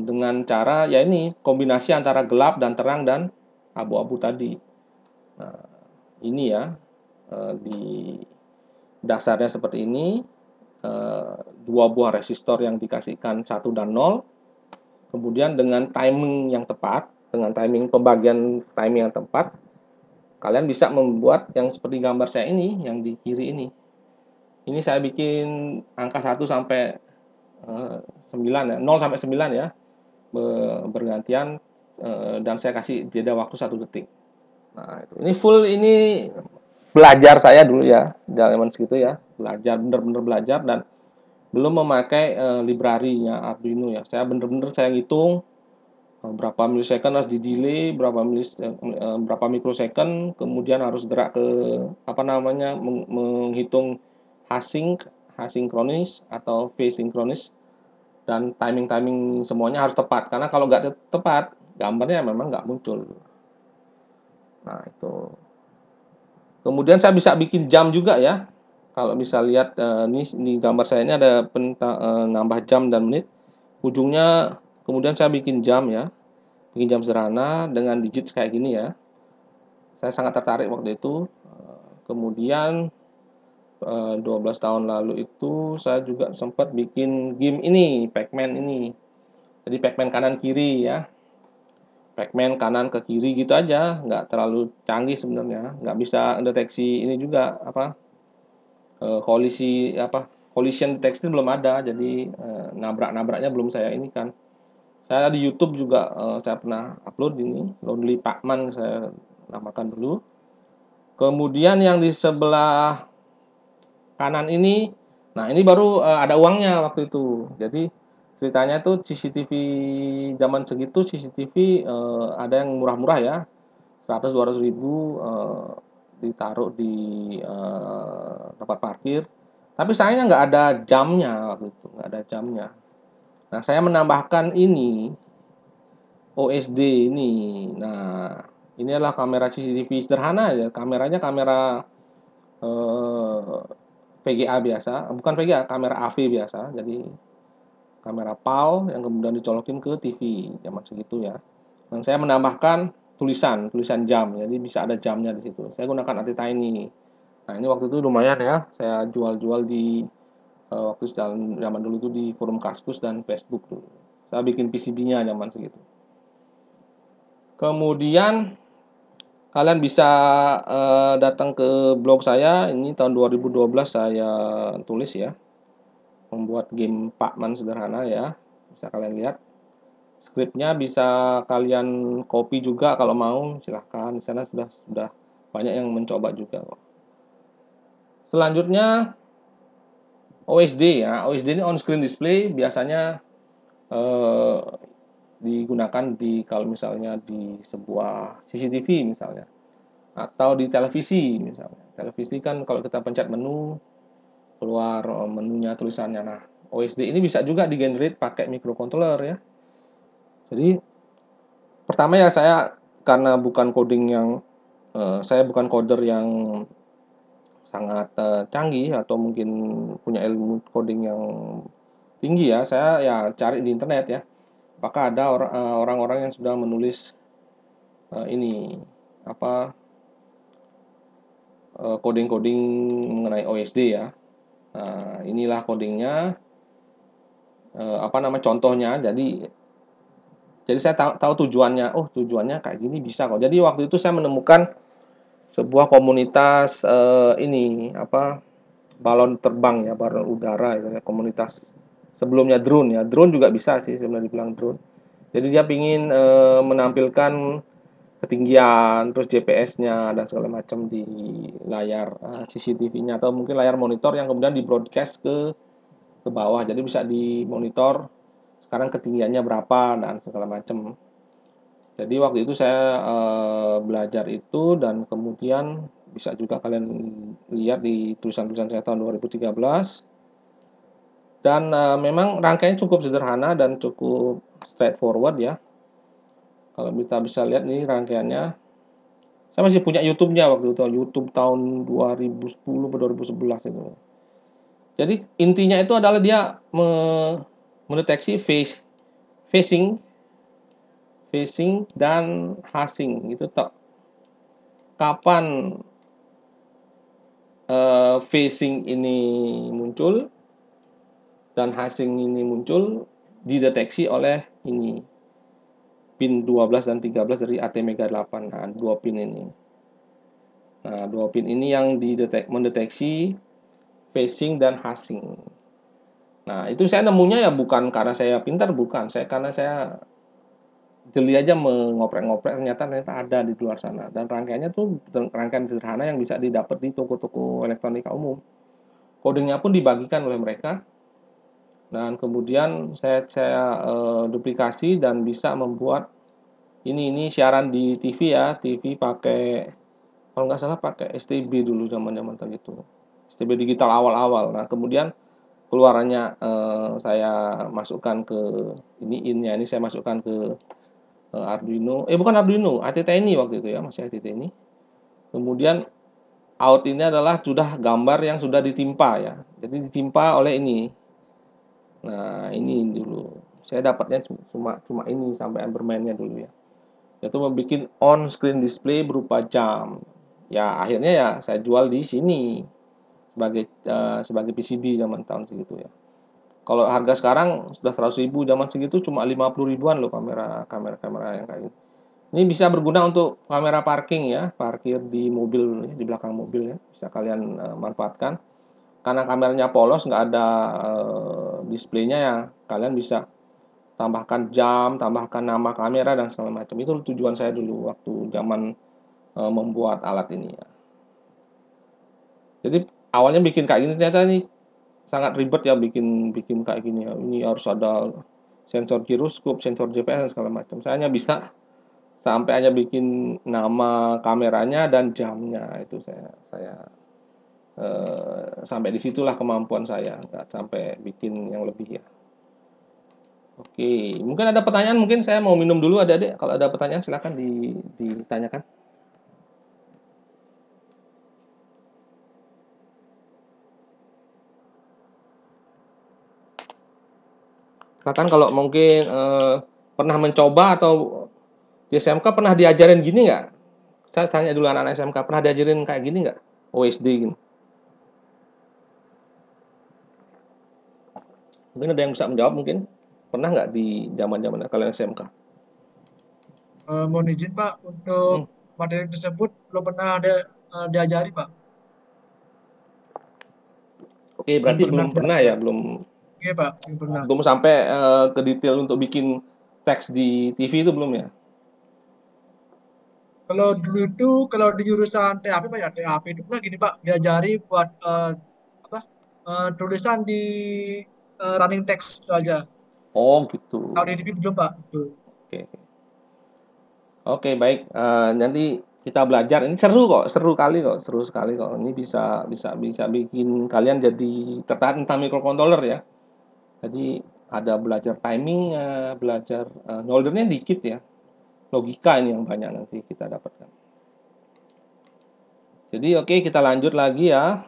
dengan cara ya ini kombinasi antara gelap dan terang dan abu-abu tadi. Nah, ini ya di dasarnya seperti ini, 2 buah resistor yang dikasihkan 1 dan 0, kemudian dengan timing yang tepat, dengan pembagian timing yang tepat, kalian bisa membuat yang seperti gambar saya ini, yang di kiri ini. Ini saya bikin angka 1 sampai 9 ya, 0 sampai 9 ya, bergantian, dan saya kasih jeda waktu 1 detik. Nah, ini full ini belajar saya dulu ya, zaman segitu ya, belajar bener-bener belajar dan belum memakai library-nya Arduino ya. Saya bener-bener saya ngitung berapa milisecond harus di delay, berapa mikrosecond, kemudian harus gerak ke apa namanya menghitung asinkronis atau phase sinkronis, dan timing semuanya harus tepat karena kalau nggak tepat gambarnya memang nggak muncul. Nah itu. Kemudian saya bisa bikin jam juga ya. Kalau bisa lihat ini gambar saya ini ada nambah jam dan menit. Ujungnya kemudian saya bikin jam ya. Bikin jam sederhana dengan digit kayak gini ya. Saya sangat tertarik waktu itu. Kemudian 12 tahun lalu itu saya juga sempat bikin game ini, Pac-Man ini. Jadi Pac-Man kanan kiri ya. Pac-Man kanan ke kiri gitu aja, nggak terlalu canggih sebenarnya, nggak bisa deteksi ini juga apa collision detection belum ada, jadi nabrak-nabraknya belum saya ini kan. Saya di YouTube juga saya pernah upload ini Lonely Pac-Man saya namakan dulu. Kemudian yang di sebelah kanan ini, nah ini baru ada uangnya waktu itu. Jadi ceritanya tuh CCTV zaman segitu CCTV ada yang murah-murah ya, 100-200 ribu ditaruh di tempat parkir. Tapi sayangnya nggak ada jamnya waktu itu, nggak ada jamnya. Nah saya menambahkan ini OSD ini. Nah ini adalah kamera CCTV sederhana ya, kameranya kamera VGA biasa, bukan VGA, kamera AV biasa. Jadi kamera PAL yang kemudian dicolokin ke TV zaman segitu ya. Dan saya menambahkan tulisan jam, jadi bisa ada jamnya di situ. Saya gunakan ATTiny. Nah ini waktu itu lumayan ya, saya jual-jual di waktu zaman dulu itu di forum Kaskus dan Facebook dulu. Saya bikin PCB-nya zaman segitu. Kemudian kalian bisa datang ke blog saya, ini tahun 2012 saya tulis ya. Membuat game Pac-Man sederhana ya. Bisa kalian lihat. Skripnya bisa kalian copy juga kalau mau, silahkan. Di sana sudah banyak yang mencoba juga kok. Selanjutnya OSD ya. OSD ini on screen display biasanya digunakan kalau misalnya di sebuah CCTV misalnya, atau di televisi misalnya. Televisi kan kalau kita pencet menu keluar menunya tulisannya. Nah, OSD ini bisa juga di-generate pakai microcontroller ya. Jadi pertama ya saya karena bukan coding yang saya bukan coder yang sangat canggih atau mungkin punya ilmu coding yang tinggi ya, saya ya cari di internet ya. Apakah ada orang-orang yang sudah menulis ini apa coding-coding mengenai OSD ya. Nah, inilah codingnya, contohnya. Jadi saya tahu tujuannya. Oh, tujuannya kayak gini bisa kok. Jadi waktu itu saya menemukan sebuah komunitas ini balon terbang ya, balon udara ya, komunitas sebelumnya drone ya. Drone juga bisa sih sebenarnya dibilang drone. Jadi dia pingin menampilkan ketinggian, terus GPS-nya dan segala macam di layar CCTV-nya atau mungkin layar monitor yang kemudian di broadcast ke bawah. Jadi bisa dimonitor sekarang ketinggiannya berapa dan segala macam. Jadi waktu itu saya belajar itu dan kemudian bisa juga kalian lihat di tulisan-tulisan saya tahun 2013. Dan memang rangkaiannya cukup sederhana dan cukup straightforward ya. Kalau kita bisa lihat nih rangkaiannya. Saya masih punya YouTube-nya waktu itu, YouTube tahun 2010 atau 2011 itu. Jadi intinya itu adalah dia mendeteksi phasing, dan hasing itu kapan phasing ini muncul dan hasing ini muncul dideteksi oleh ini pin 12 dan 13 dari ATmega 8. Nah, dua pin ini. Nah, dua pin ini yang mendeteksi phasing dan hasing. Nah, itu saya nemunya ya bukan karena saya pintar, bukan. Karena saya jeli aja mengoprek-ngoprek, ternyata ada di luar sana. Dan rangkaiannya tuh rangkaian sederhana yang bisa didapat di toko-toko elektronika umum. Codingnya pun dibagikan oleh mereka. Dan kemudian saya duplikasi dan bisa membuat ini siaran di TV ya, TV pakai kalau nggak salah pakai STB dulu zaman-zaman itu. STB digital awal-awal. Nah, kemudian keluarannya saya masukkan ke in-nya ini saya masukkan ke Arduino. Bukan Arduino, ATTNI waktu itu ya, masih ATTNI. Kemudian out ini adalah sudah gambar yang sudah ditimpa ya. Jadi ditimpa oleh ini. Nah, ini dulu. Saya dapatnya cuma ini sampai bermainnya dulu ya. Itu membuat on screen display berupa jam. Ya, akhirnya ya saya jual di sini sebagai PCB zaman tahun segitu ya. Kalau harga sekarang sudah 100.000, zaman segitu cuma 50 ribuan loh kamera yang kayak gitu. Ini bisa berguna untuk kamera parking ya, parkir di mobil, di belakang mobil ya, bisa kalian manfaatkan. Karena kameranya polos, nggak ada displaynya ya, kalian bisa tambahkan jam, tambahkan nama kamera dan segala macam. Itu tujuan saya dulu waktu zaman membuat alat ini ya. Jadi awalnya bikin kayak gini ternyata ini sangat ribet ya bikin kayak gini ya. Ini harus ada sensor giroskop, sensor GPS dan segala macam. Saya hanya bisa sampai hanya bikin nama kameranya dan jamnya. Itu saya sampai disitulah kemampuan saya, nggak sampai bikin yang lebih ya. Oke, mungkin ada pertanyaan, mungkin saya mau minum dulu adik-adik. Kalau ada pertanyaan silakan ditanyakan. Silakan kalau mungkin pernah mencoba atau di SMK pernah diajarin gini nggak? Saya tanya dulu anak-anak SMK, pernah diajarin kayak gini nggak? OSD gini. Mungkin ada yang bisa menjawab mungkin. Pernah nggak di zaman-zaman kalian SMK? Mohon izin Pak, untuk Hmm. materi tersebut belum pernah ada diajari Pak. Oke, Belum berarti pernah belum pernah ya, diajari. belum Iya Pak, belum pernah. belum sampai ke detail untuk bikin teks di TV itu belum ya? Kalau dulu itu, kalau di jurusan TAP Pak ya, TAP itu pernah gini Pak, diajari buat apa tulisan di running text itu aja. Oh gitu. Kalau di TV belum Pak. Itu. Oke. Oke, baik. Nanti kita belajar. Ini seru kok, seru kali kok, seru sekali kok. Ini bisa bikin kalian jadi tertarik tentang microcontroller ya. Jadi ada belajar timingnya, belajar knowledge-nya dikit ya. Logika ini yang banyak nanti kita dapatkan. Jadi oke, kita lanjut lagi ya.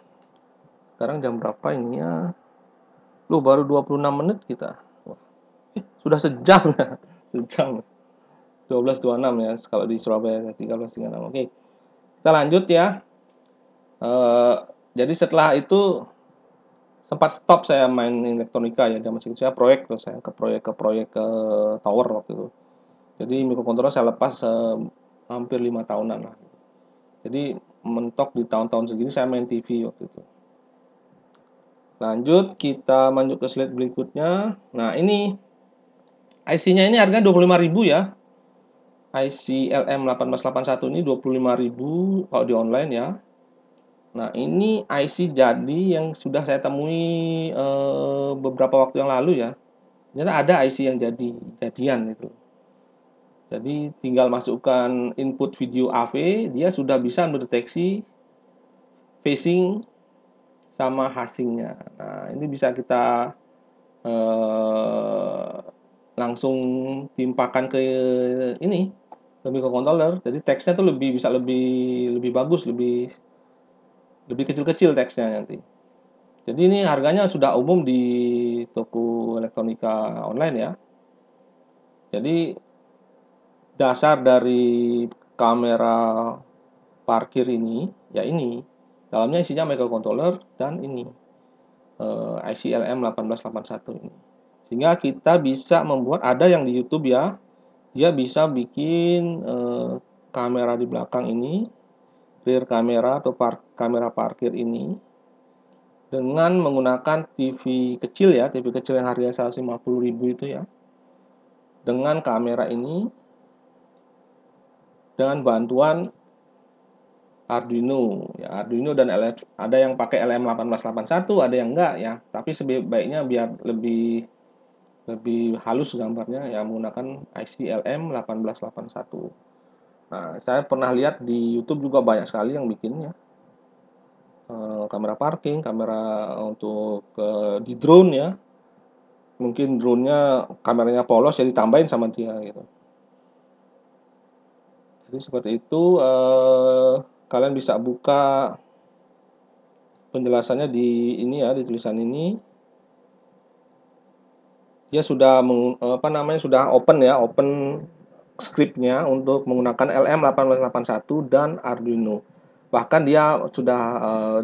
Sekarang jam berapa ini ya? Loh, baru 26 menit kita. Wah, sudah sejam ya. Sejam. 12.26 ya kalau di Surabaya 13.36. Oke. Kita lanjut ya. Eh, jadi setelah itu sempat stop saya main elektronika ya zaman segitu, saya proyek terus saya ke proyek ke tower waktu itu. Jadi mikrokontroler saya lepas hampir 5 tahunan lah. Jadi mentok di tahun-tahun segini saya main TV waktu itu. Lanjut kita lanjut ke slide berikutnya. Nah, ini IC-nya ini harganya 25.000 ya. IC LM1881 ini 25.000 kalau di online ya. Nah, ini IC jadi yang sudah saya temui beberapa waktu yang lalu ya. Ternyata ada IC yang jadian itu. Jadi tinggal masukkan input video AV, dia sudah bisa mendeteksi phasing sama hasingnya. Nah, ini bisa kita eh, langsung timpakan ke ini, ke microcontroller. Jadi teksnya tuh bisa lebih bagus, lebih kecil-kecil teksnya nanti. Jadi ini harganya sudah umum di toko elektronika online ya. Jadi dasar dari kamera parkir ini ya ini. Dalamnya isinya microcontroller dan ini IC LM1881 ini. Sehingga kita bisa membuat, ada yang di YouTube ya, dia bisa bikin kamera di belakang ini, rear kamera atau kamera parkir ini dengan menggunakan TV kecil ya, TV kecil yang harganya 150.000 itu ya, dengan kamera ini, dengan bantuan Arduino ya, Arduino dan ada yang pakai LM1881, ada yang enggak ya, tapi sebaiknya biar lebih lebih halus gambarnya ya menggunakan IC LM1881. Nah, saya pernah lihat di YouTube juga banyak sekali yang bikinnya. Kamera parking, kamera untuk di drone ya. Mungkin drone-nya kameranya polos jadi ditambahin sama dia gitu. Jadi seperti itu, kalian bisa buka penjelasannya di ini ya, di tulisan ini. Dia sudah sudah open ya, open scriptnya untuk menggunakan LM1881 dan Arduino. Bahkan dia sudah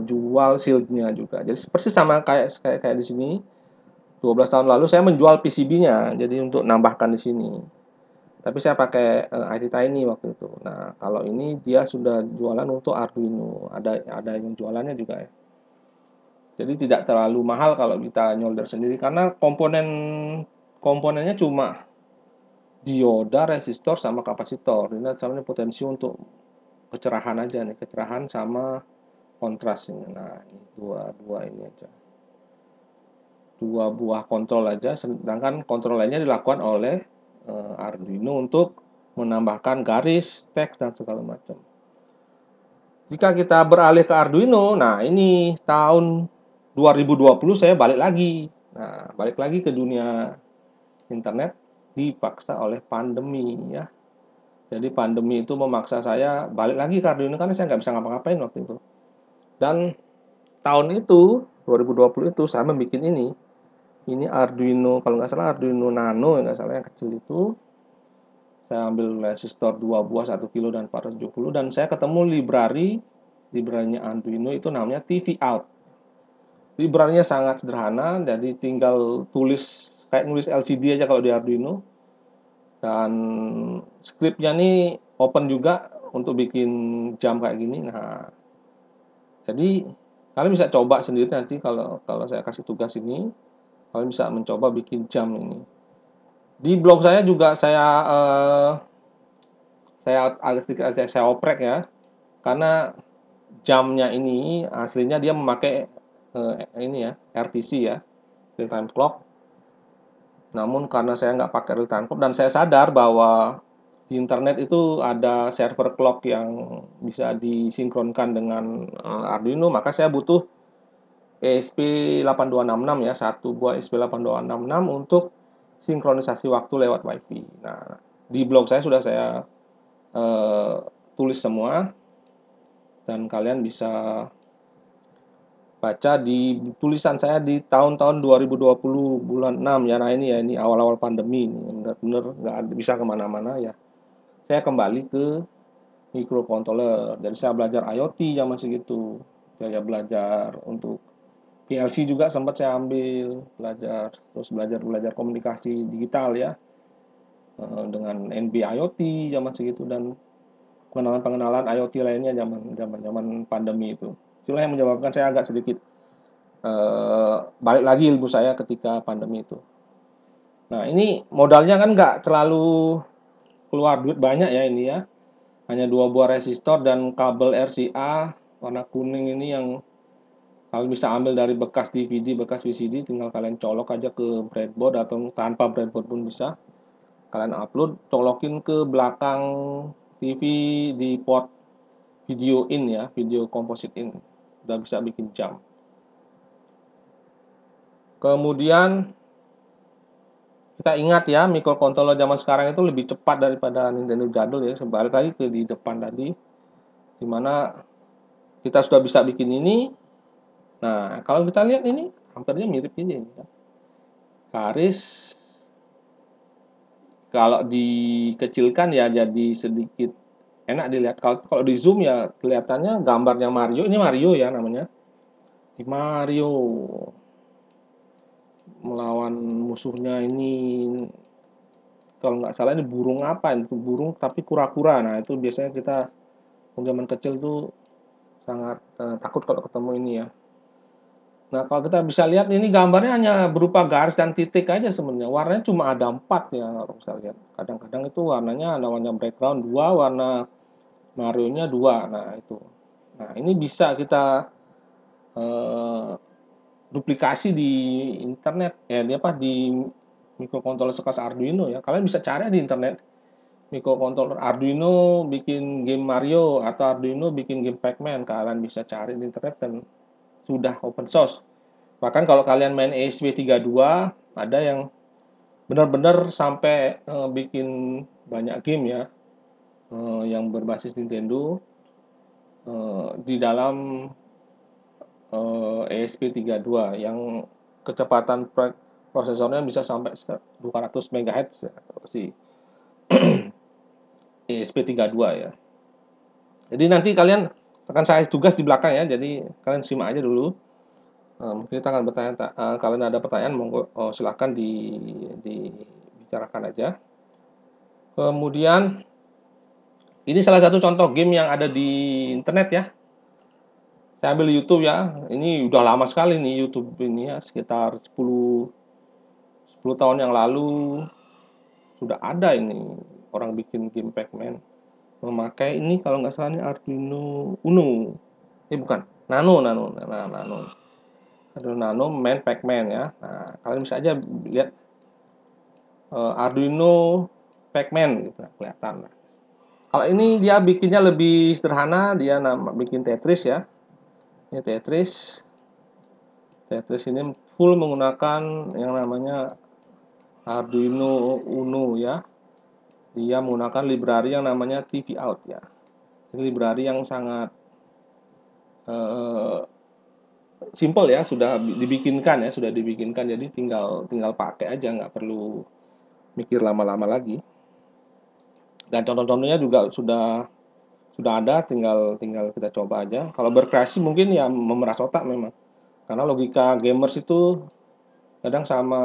jual shieldnya juga. Jadi persis sama kayak di sini. 12 tahun lalu saya menjual PCB-nya, jadi untuk nambahkan di sini. Tapi saya pakai IT Tiny waktu itu. Nah, kalau ini dia sudah jualan untuk Arduino. Ada yang jualannya juga ya. Jadi tidak terlalu mahal kalau kita nyolder sendiri karena komponennya cuma dioda, resistor sama kapasitor. Ini namanya potensi untuk kecerahan aja nih, kecerahan sama kontras ini. Nah, ini dua ini aja. Dua buah kontrol aja, sedangkan kontrol lainnya dilakukan oleh Arduino untuk menambahkan garis, teks dan segala macam. Jika kita beralih ke Arduino, nah ini tahun 2020 saya balik lagi. Nah, balik lagi ke dunia internet dipaksa oleh pandemi ya. Jadi pandemi itu memaksa saya balik lagi ke Arduino karena saya nggak bisa ngapa-ngapain waktu itu. Dan tahun itu 2020 itu saya membuat ini. Ini Arduino, kalau nggak salah Arduino Nano, nggak salah yang kecil itu. Saya ambil resistor 2 buah 1 kilo dan 470 dan saya ketemu library-nya Arduino itu namanya TV Out. Library-nya sangat sederhana, jadi tinggal tulis kayak nulis LCD aja kalau di Arduino. Dan scriptnya nih open juga untuk bikin jam kayak gini. Nah, jadi kalian bisa coba sendiri nanti kalau kalau saya kasih tugas ini, kalian bisa mencoba bikin jam ini. Di blog saya juga saya oprek ya, karena jamnya ini aslinya dia memakai ini ya RTC ya, real time clock. Namun karena saya nggak pakai real time clock dan saya sadar bahwa di internet itu ada server clock yang bisa disinkronkan dengan Arduino, maka saya butuh ESP8266 ya, satu buah ESP8266 untuk sinkronisasi waktu lewat WiFi. Nah, di blog saya sudah saya eh, tulis semua dan kalian bisa baca di tulisan saya di tahun-tahun 2020 bulan 6 ya. Nah, ini ya, ini awal-awal pandemi ini benar-benar nggak bisa kemana-mana ya. Saya kembali ke microcontroller dan saya belajar IoT zaman segitu. Saya belajar untuk PLC juga sempat saya ambil belajar, terus belajar komunikasi digital ya, dengan NB IoT zaman segitu dan pengenalan-pengenalan IoT lainnya zaman pandemi itu. Itulah yang menyebabkan saya agak sedikit balik lagi ilmu saya ketika pandemi itu. Nah ini modalnya kan nggak terlalu keluar duit banyak ya ini ya. Hanya 2 buah resistor dan kabel RCA warna kuning ini yang kalian bisa ambil dari bekas DVD, bekas VCD, tinggal kalian colok aja ke breadboard atau tanpa breadboard pun bisa. Kalian upload, colokin ke belakang TV di port video in ya, video composite in. Udah bisa bikin jam. Kemudian kita ingat ya, microcontroller zaman sekarang itu lebih cepat daripada Nintendo jadul ya. Balik lagi ke di depan tadi, dimana kita sudah bisa bikin ini. Nah, kalau kita lihat ini, hampirnya mirip ini. Garis, kalau dikecilkan ya jadi sedikit enak dilihat. Kalau di zoom ya kelihatannya gambarnya Mario. Ini Mario ya namanya. Di Mario melawan musuhnya ini, kalau nggak salah ini burung apa itu, burung tapi kura-kura. Nah itu biasanya kita zaman kecil tuh sangat takut kalau ketemu ini ya. Nah kalau kita bisa lihat ini gambarnya hanya berupa garis dan titik aja sebenarnya, warnanya cuma ada 4 ya kalau bisa lihat. Kadang-kadang itu warnanya ada warna background 2, warna Mario-nya 2. Nah itu, nah ini bisa kita eh, duplikasi di internet ya, di apa, di microcontroller sekelas Arduino ya. Kalian bisa cari di internet microcontroller Arduino bikin game Mario atau Arduino bikin game Pac-Man. Kalian bisa cari di internet dan sudah open source. Bahkan kalau kalian main ESP32 ada yang benar-benar sampai bikin banyak game ya, yang berbasis Nintendo di dalam ESP32 yang kecepatan prosesornya bisa sampai 200 MHz ya, si ESP32 ya. Jadi nanti kalian akan saya tugas di belakang ya, jadi kalian simak aja dulu. Mungkin kita akan bertanya, kalian ada pertanyaan monggo, silakan dibicarakan aja. Kemudian ini salah satu contoh game yang ada di internet ya. Saya ambil YouTube ya. Ini udah lama sekali nih YouTube ini ya, sekitar 10 tahun yang lalu sudah ada ini orang bikin game Pac-Man memakai ini, kalau nggak salah ini Arduino Uno. Bukan, Arduino Nano main Pac-Man ya. Nah, kalian bisa aja lihat Arduino Pac-Man gitu, kelihatan. Kalau ini dia bikinnya lebih sederhana, dia bikin Tetris ya. Ini Tetris. Tetris ini full menggunakan yang namanya Arduino Uno ya. Dia menggunakan library yang namanya TV Out ya. Ini library yang sangat simple ya, sudah dibikinkan ya, jadi tinggal pakai aja, nggak perlu mikir lama-lama lagi. Dan contoh-contohnya juga sudah ada, tinggal kita coba aja. Kalau berkreasi mungkin ya memeras otak memang, karena logika gamers itu kadang sama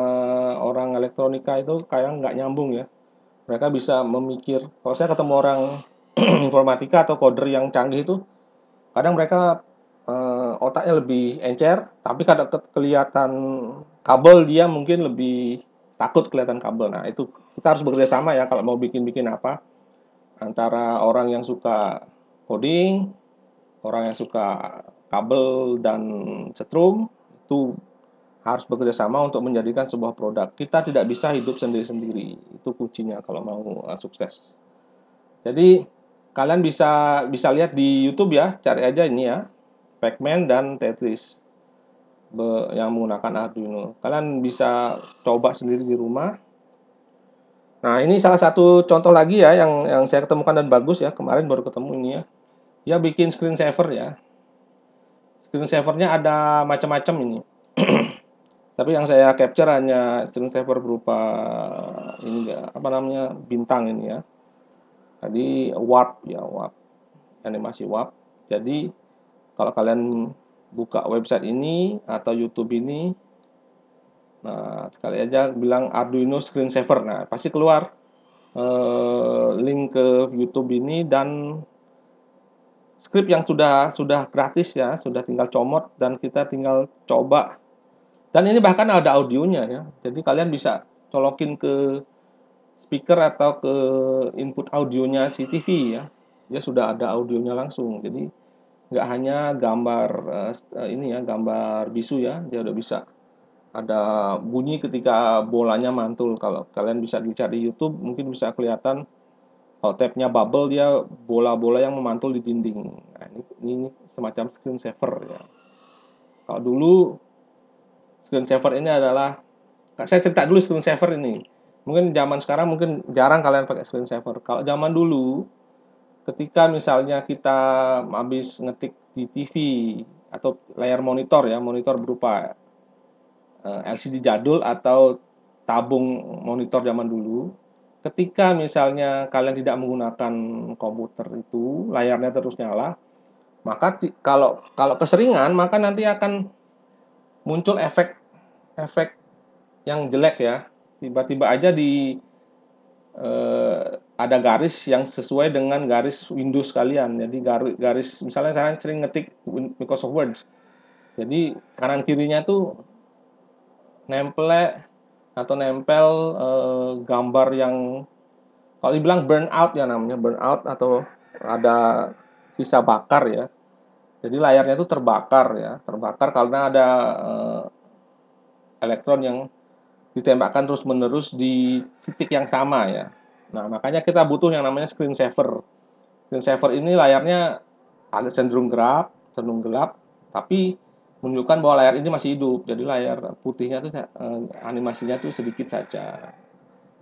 orang elektronika itu kayak nggak nyambung ya. Mereka bisa memikir, kalau saya ketemu orang informatika atau coder yang canggih itu, kadang mereka otaknya lebih encer, tapi kadang kelihatan kabel dia mungkin lebih takut kelihatan kabel. Nah itu kita harus bekerja sama ya kalau mau bikin apa, antara orang yang suka coding, orang yang suka kabel dan setrum, itu harus bekerja sama untuk menjadikan sebuah produk. Kita tidak bisa hidup sendiri-sendiri. Itu kuncinya kalau mau sukses. Jadi kalian bisa lihat di YouTube ya, cari aja ini ya, Pac-Man dan Tetris yang menggunakan Arduino. Kalian bisa coba sendiri di rumah. Nah, ini salah satu contoh lagi ya yang saya ketemukan dan bagus ya. Kemarin baru ketemu ini ya. Dia bikin screensaver ya. Screensavernya ada macam-macam ini. Tapi yang saya capture hanya screensaver berupa ini ya, apa namanya, bintang ini ya. Tadi warp ya, warp, animasi warp. Jadi kalau kalian buka website ini atau YouTube ini. Nah, kali aja bilang Arduino screensaver. Nah, pasti keluar link ke YouTube ini dan script yang sudah gratis ya, sudah tinggal comot dan kita tinggal coba. Dan ini bahkan ada audionya ya. Jadi kalian bisa colokin ke speaker atau ke input audionya si TV ya. Dia sudah ada audionya langsung. Jadi nggak hanya gambar ini ya, gambar bisu ya, dia udah bisa ada bunyi ketika bolanya mantul. Kalau kalian bisa dicari di YouTube mungkin bisa kelihatan kalau tabnya bubble dia bola-bola yang memantul di dinding. Nah, ini semacam screensaver ya. Kalau dulu screensaver ini adalah, saya cerita dulu screensaver ini. Mungkin zaman sekarang mungkin jarang kalian pakai screensaver. Kalau zaman dulu ketika misalnya kita habis ngetik di TV atau layar monitor ya, monitor berupa LCD jadul atau tabung monitor zaman dulu, ketika misalnya kalian tidak menggunakan komputer itu, layarnya terus nyala, maka kalau kalau keseringan maka nanti akan muncul efek efek yang jelek ya. Tiba-tiba aja di ada garis yang sesuai dengan garis Windows kalian. Jadi garis misalnya kalian sering ngetik Microsoft Word. Jadi kanan kirinya tuh nempel gambar yang kalau dibilang burnout ya, namanya burnout atau ada sisa bakar ya. Jadi layarnya itu terbakar karena ada elektron yang ditembakkan terus-menerus di titik yang sama ya. Nah, makanya kita butuh yang namanya screensaver. Screensaver ini layarnya agak cenderung gelap, tapi menunjukkan bahwa layar ini masih hidup. Jadi layar putihnya tuh animasinya tuh sedikit saja.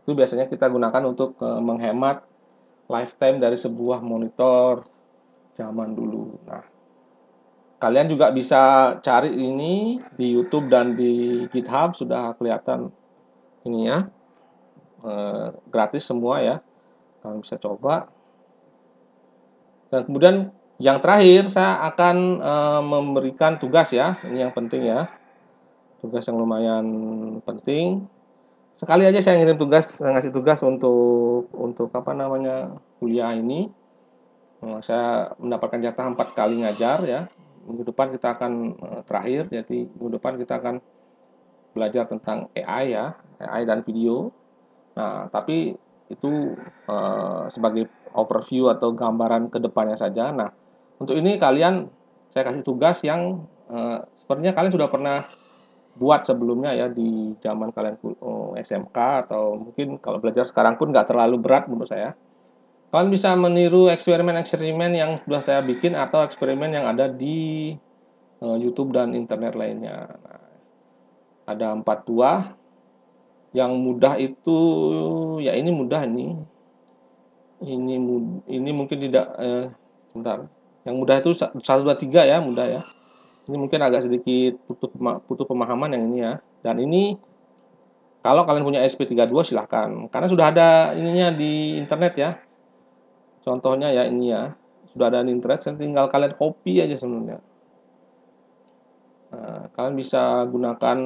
Itu biasanya kita gunakan untuk menghemat lifetime dari sebuah monitor zaman dulu. Nah, kalian juga bisa cari ini di YouTube dan di GitHub, sudah kelihatan ini ya, gratis semua ya. Kalian bisa coba. Dan kemudian yang terakhir saya akan memberikan tugas ya, ini yang penting ya, tugas yang lumayan penting. Sekali aja saya ngasih tugas untuk apa namanya kuliah ini. Saya mendapatkan jatah 4 kali ngajar ya. Minggu depan kita akan terakhir, jadi minggu depan kita akan belajar tentang AI ya, AI dan video. Nah, tapi itu sebagai overview atau gambaran ke depannya saja. Nah, untuk ini saya kasih tugas yang sepertinya kalian sudah pernah buat sebelumnya ya di zaman kalian SMK, atau mungkin kalau belajar sekarang pun nggak terlalu berat menurut saya. Kalian bisa meniru eksperimen-eksperimen yang sudah saya bikin atau eksperimen yang ada di YouTube dan internet lainnya. Nah, ada 4 buah. Yang mudah itu ya ini mudah nih. Ini mungkin tidak sebentar. Yang mudah itu 1 2 3 ya, mudah ya. Ini mungkin agak sedikit butuh pemahaman yang ini ya. Dan ini kalau kalian punya SP32 silahkan. Karena sudah ada ininya di internet ya. Contohnya ya ini ya. Sudah ada di internet, tinggal kalian copy aja sebenarnya. Nah, kalian bisa gunakan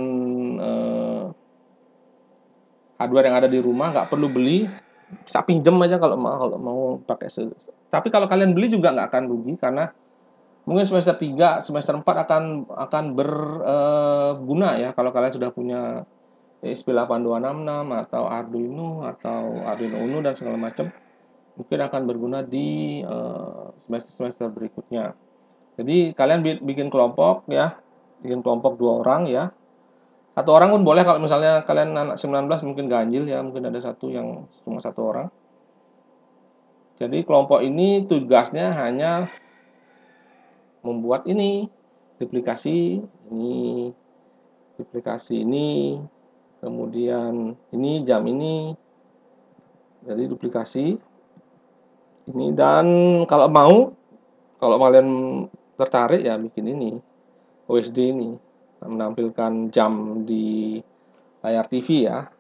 hardware yang ada di rumah, nggak perlu beli, bisa pinjem aja kalau mau pakai. Tapi kalau kalian beli juga nggak akan rugi, karena mungkin semester 3, semester 4 akan berguna ya kalau kalian sudah punya ESP8266 atau Arduino Uno dan segala macam, mungkin akan berguna di semester-semester berikutnya. Jadi kalian bikin kelompok ya, bikin kelompok 2 orang ya. 1 orang pun boleh, kalau misalnya kalian anak 19 mungkin ganjil ya, mungkin ada satu yang cuma 1 orang. Jadi kelompok ini tugasnya hanya membuat ini, duplikasi ini, kemudian ini jam ini, jadi duplikasi ini. Dan kalau kalian tertarik ya bikin ini OSD ini, menampilkan jam di layar TV ya.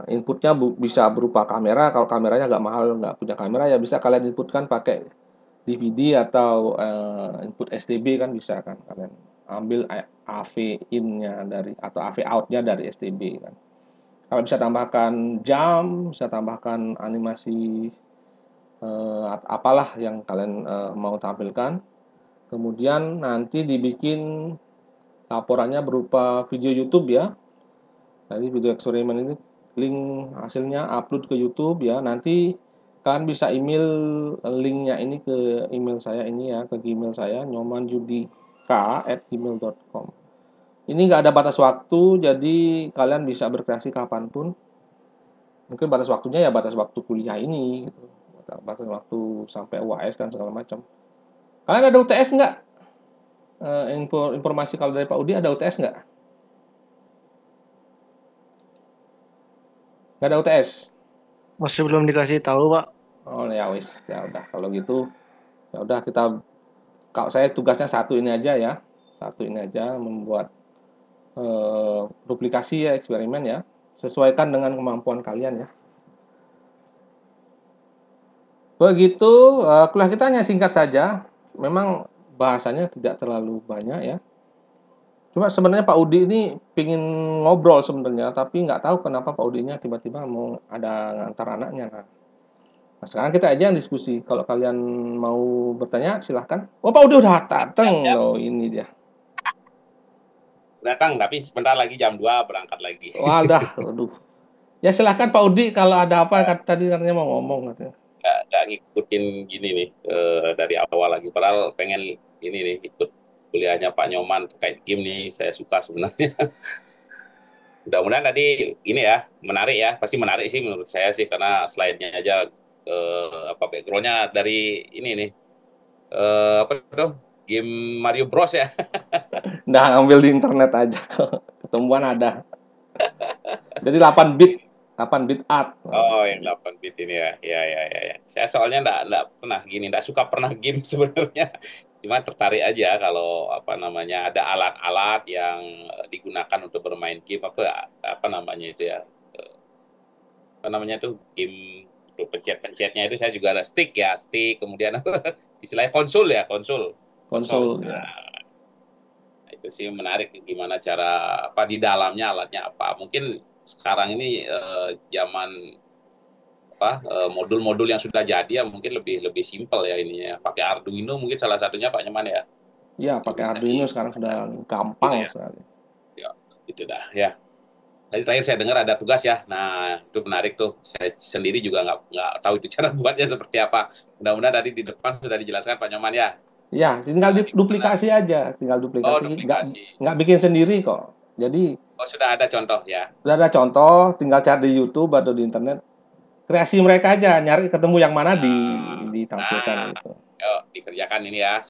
Inputnya bisa berupa kamera. Kalau kameranya nggak mahal, nggak punya kamera ya bisa kalian inputkan pakai DVD atau input STB kan bisa kan kalian ambil AV in-nya dari atau AV out-nya dari STB kan. Kalian bisa tambahkan jam, bisa tambahkan animasi apalah yang kalian mau tampilkan. Kemudian nanti dibikin laporannya berupa video YouTube ya. Jadi video eksperimen ini link hasilnya upload ke YouTube ya. Nanti kalian bisa email linknya ini ke email saya ini ya, ke Gmail saya nyomanjudika@gmail.com. Ini nggak ada batas waktu, jadi kalian bisa berkreasi kapanpun. Mungkin batas waktunya ya batas waktu kuliah ini, gitu. Batas waktu sampai UAS dan segala macam. Kalian ada UTS nggak? Informasi kalau dari Pak Udi ada UTS nggak? Nggak ada UTS. Masih belum dikasih tahu, Pak. Oh ya wis, ya udah kalau gitu ya udah kita kalau saya tugasnya satu ini aja ya. Satu ini aja membuat duplikasi ya eksperimen ya. Sesuaikan dengan kemampuan kalian ya. Begitu kuliah kita hanya singkat saja. Memang bahasanya tidak terlalu banyak ya. Cuma sebenarnya Pak Udi ini pingin ngobrol sebenarnya, tapi nggak tahu kenapa Pak Udinya tiba-tiba mau ada ngantar anaknya. Nah, sekarang kita aja yang diskusi. Kalau kalian mau bertanya, silahkan. Oh, Pak Udi udah datang Siap. loh, ini dia. Datang, tapi sebentar lagi jam 2 berangkat lagi. Wadah, aduh. Ya silahkan Pak Udi, kalau ada apa tadi katanya mau ngomong katanya. Nggak ngikutin gini nih dari awal lagi. Padahal pengen ini nih ikut kuliahnya Pak Nyoman terkait game nih. Saya suka sebenarnya. Mudah-mudahan tadi ini ya menarik ya. Pasti menarik sih menurut saya sih karena slide-nya aja apa background-nya dari ini nih. Apa tuh? Game Mario Bros ya. Nah, ambil di internet aja kok. Ketemuan ada. Jadi 8 bit art. Oh, yang 8 bit ini ya. Ya, ya, ya, ya. Saya soalnya enggak pernah gini, enggak suka pernah game sebenarnya. Cuma tertarik aja kalau apa namanya ada alat-alat yang digunakan untuk bermain game apa namanya itu ya. Apa namanya tuh game untuk pencet-pencetnya itu saya juga ada stick kemudian istilahnya konsul ya, konsul. Konsol ya. Nah, itu sih menarik gimana cara apa di dalamnya alatnya apa. Mungkin sekarang ini zaman apa modul-modul yang sudah jadi ya mungkin lebih lebih simpel ya ininya. Pakai Arduino mungkin salah satunya Pak Nyoman ya. Ya, Yang pakai bisa Arduino sekarang sudah gampang ya. sekali. Ya, itu dah ya. Tadi terakhir saya dengar ada tugas ya. Nah, itu menarik tuh. Saya sendiri juga nggak tahu itu cara buatnya seperti apa. Mudah-mudahan tadi di depan sudah dijelaskan Pak Nyoman ya. Ya, tinggal duplikasi aja, tinggal Oh, duplikasi. duplikasi. Nggak bikin sendiri kok. Jadi Oh, sudah ada contoh ya. udah ada contoh, tinggal cari di YouTube atau di internet. Kreasi mereka aja, nyari ketemu yang mana Nah, ditampilkan gitu. yuk dikerjakan ini ya.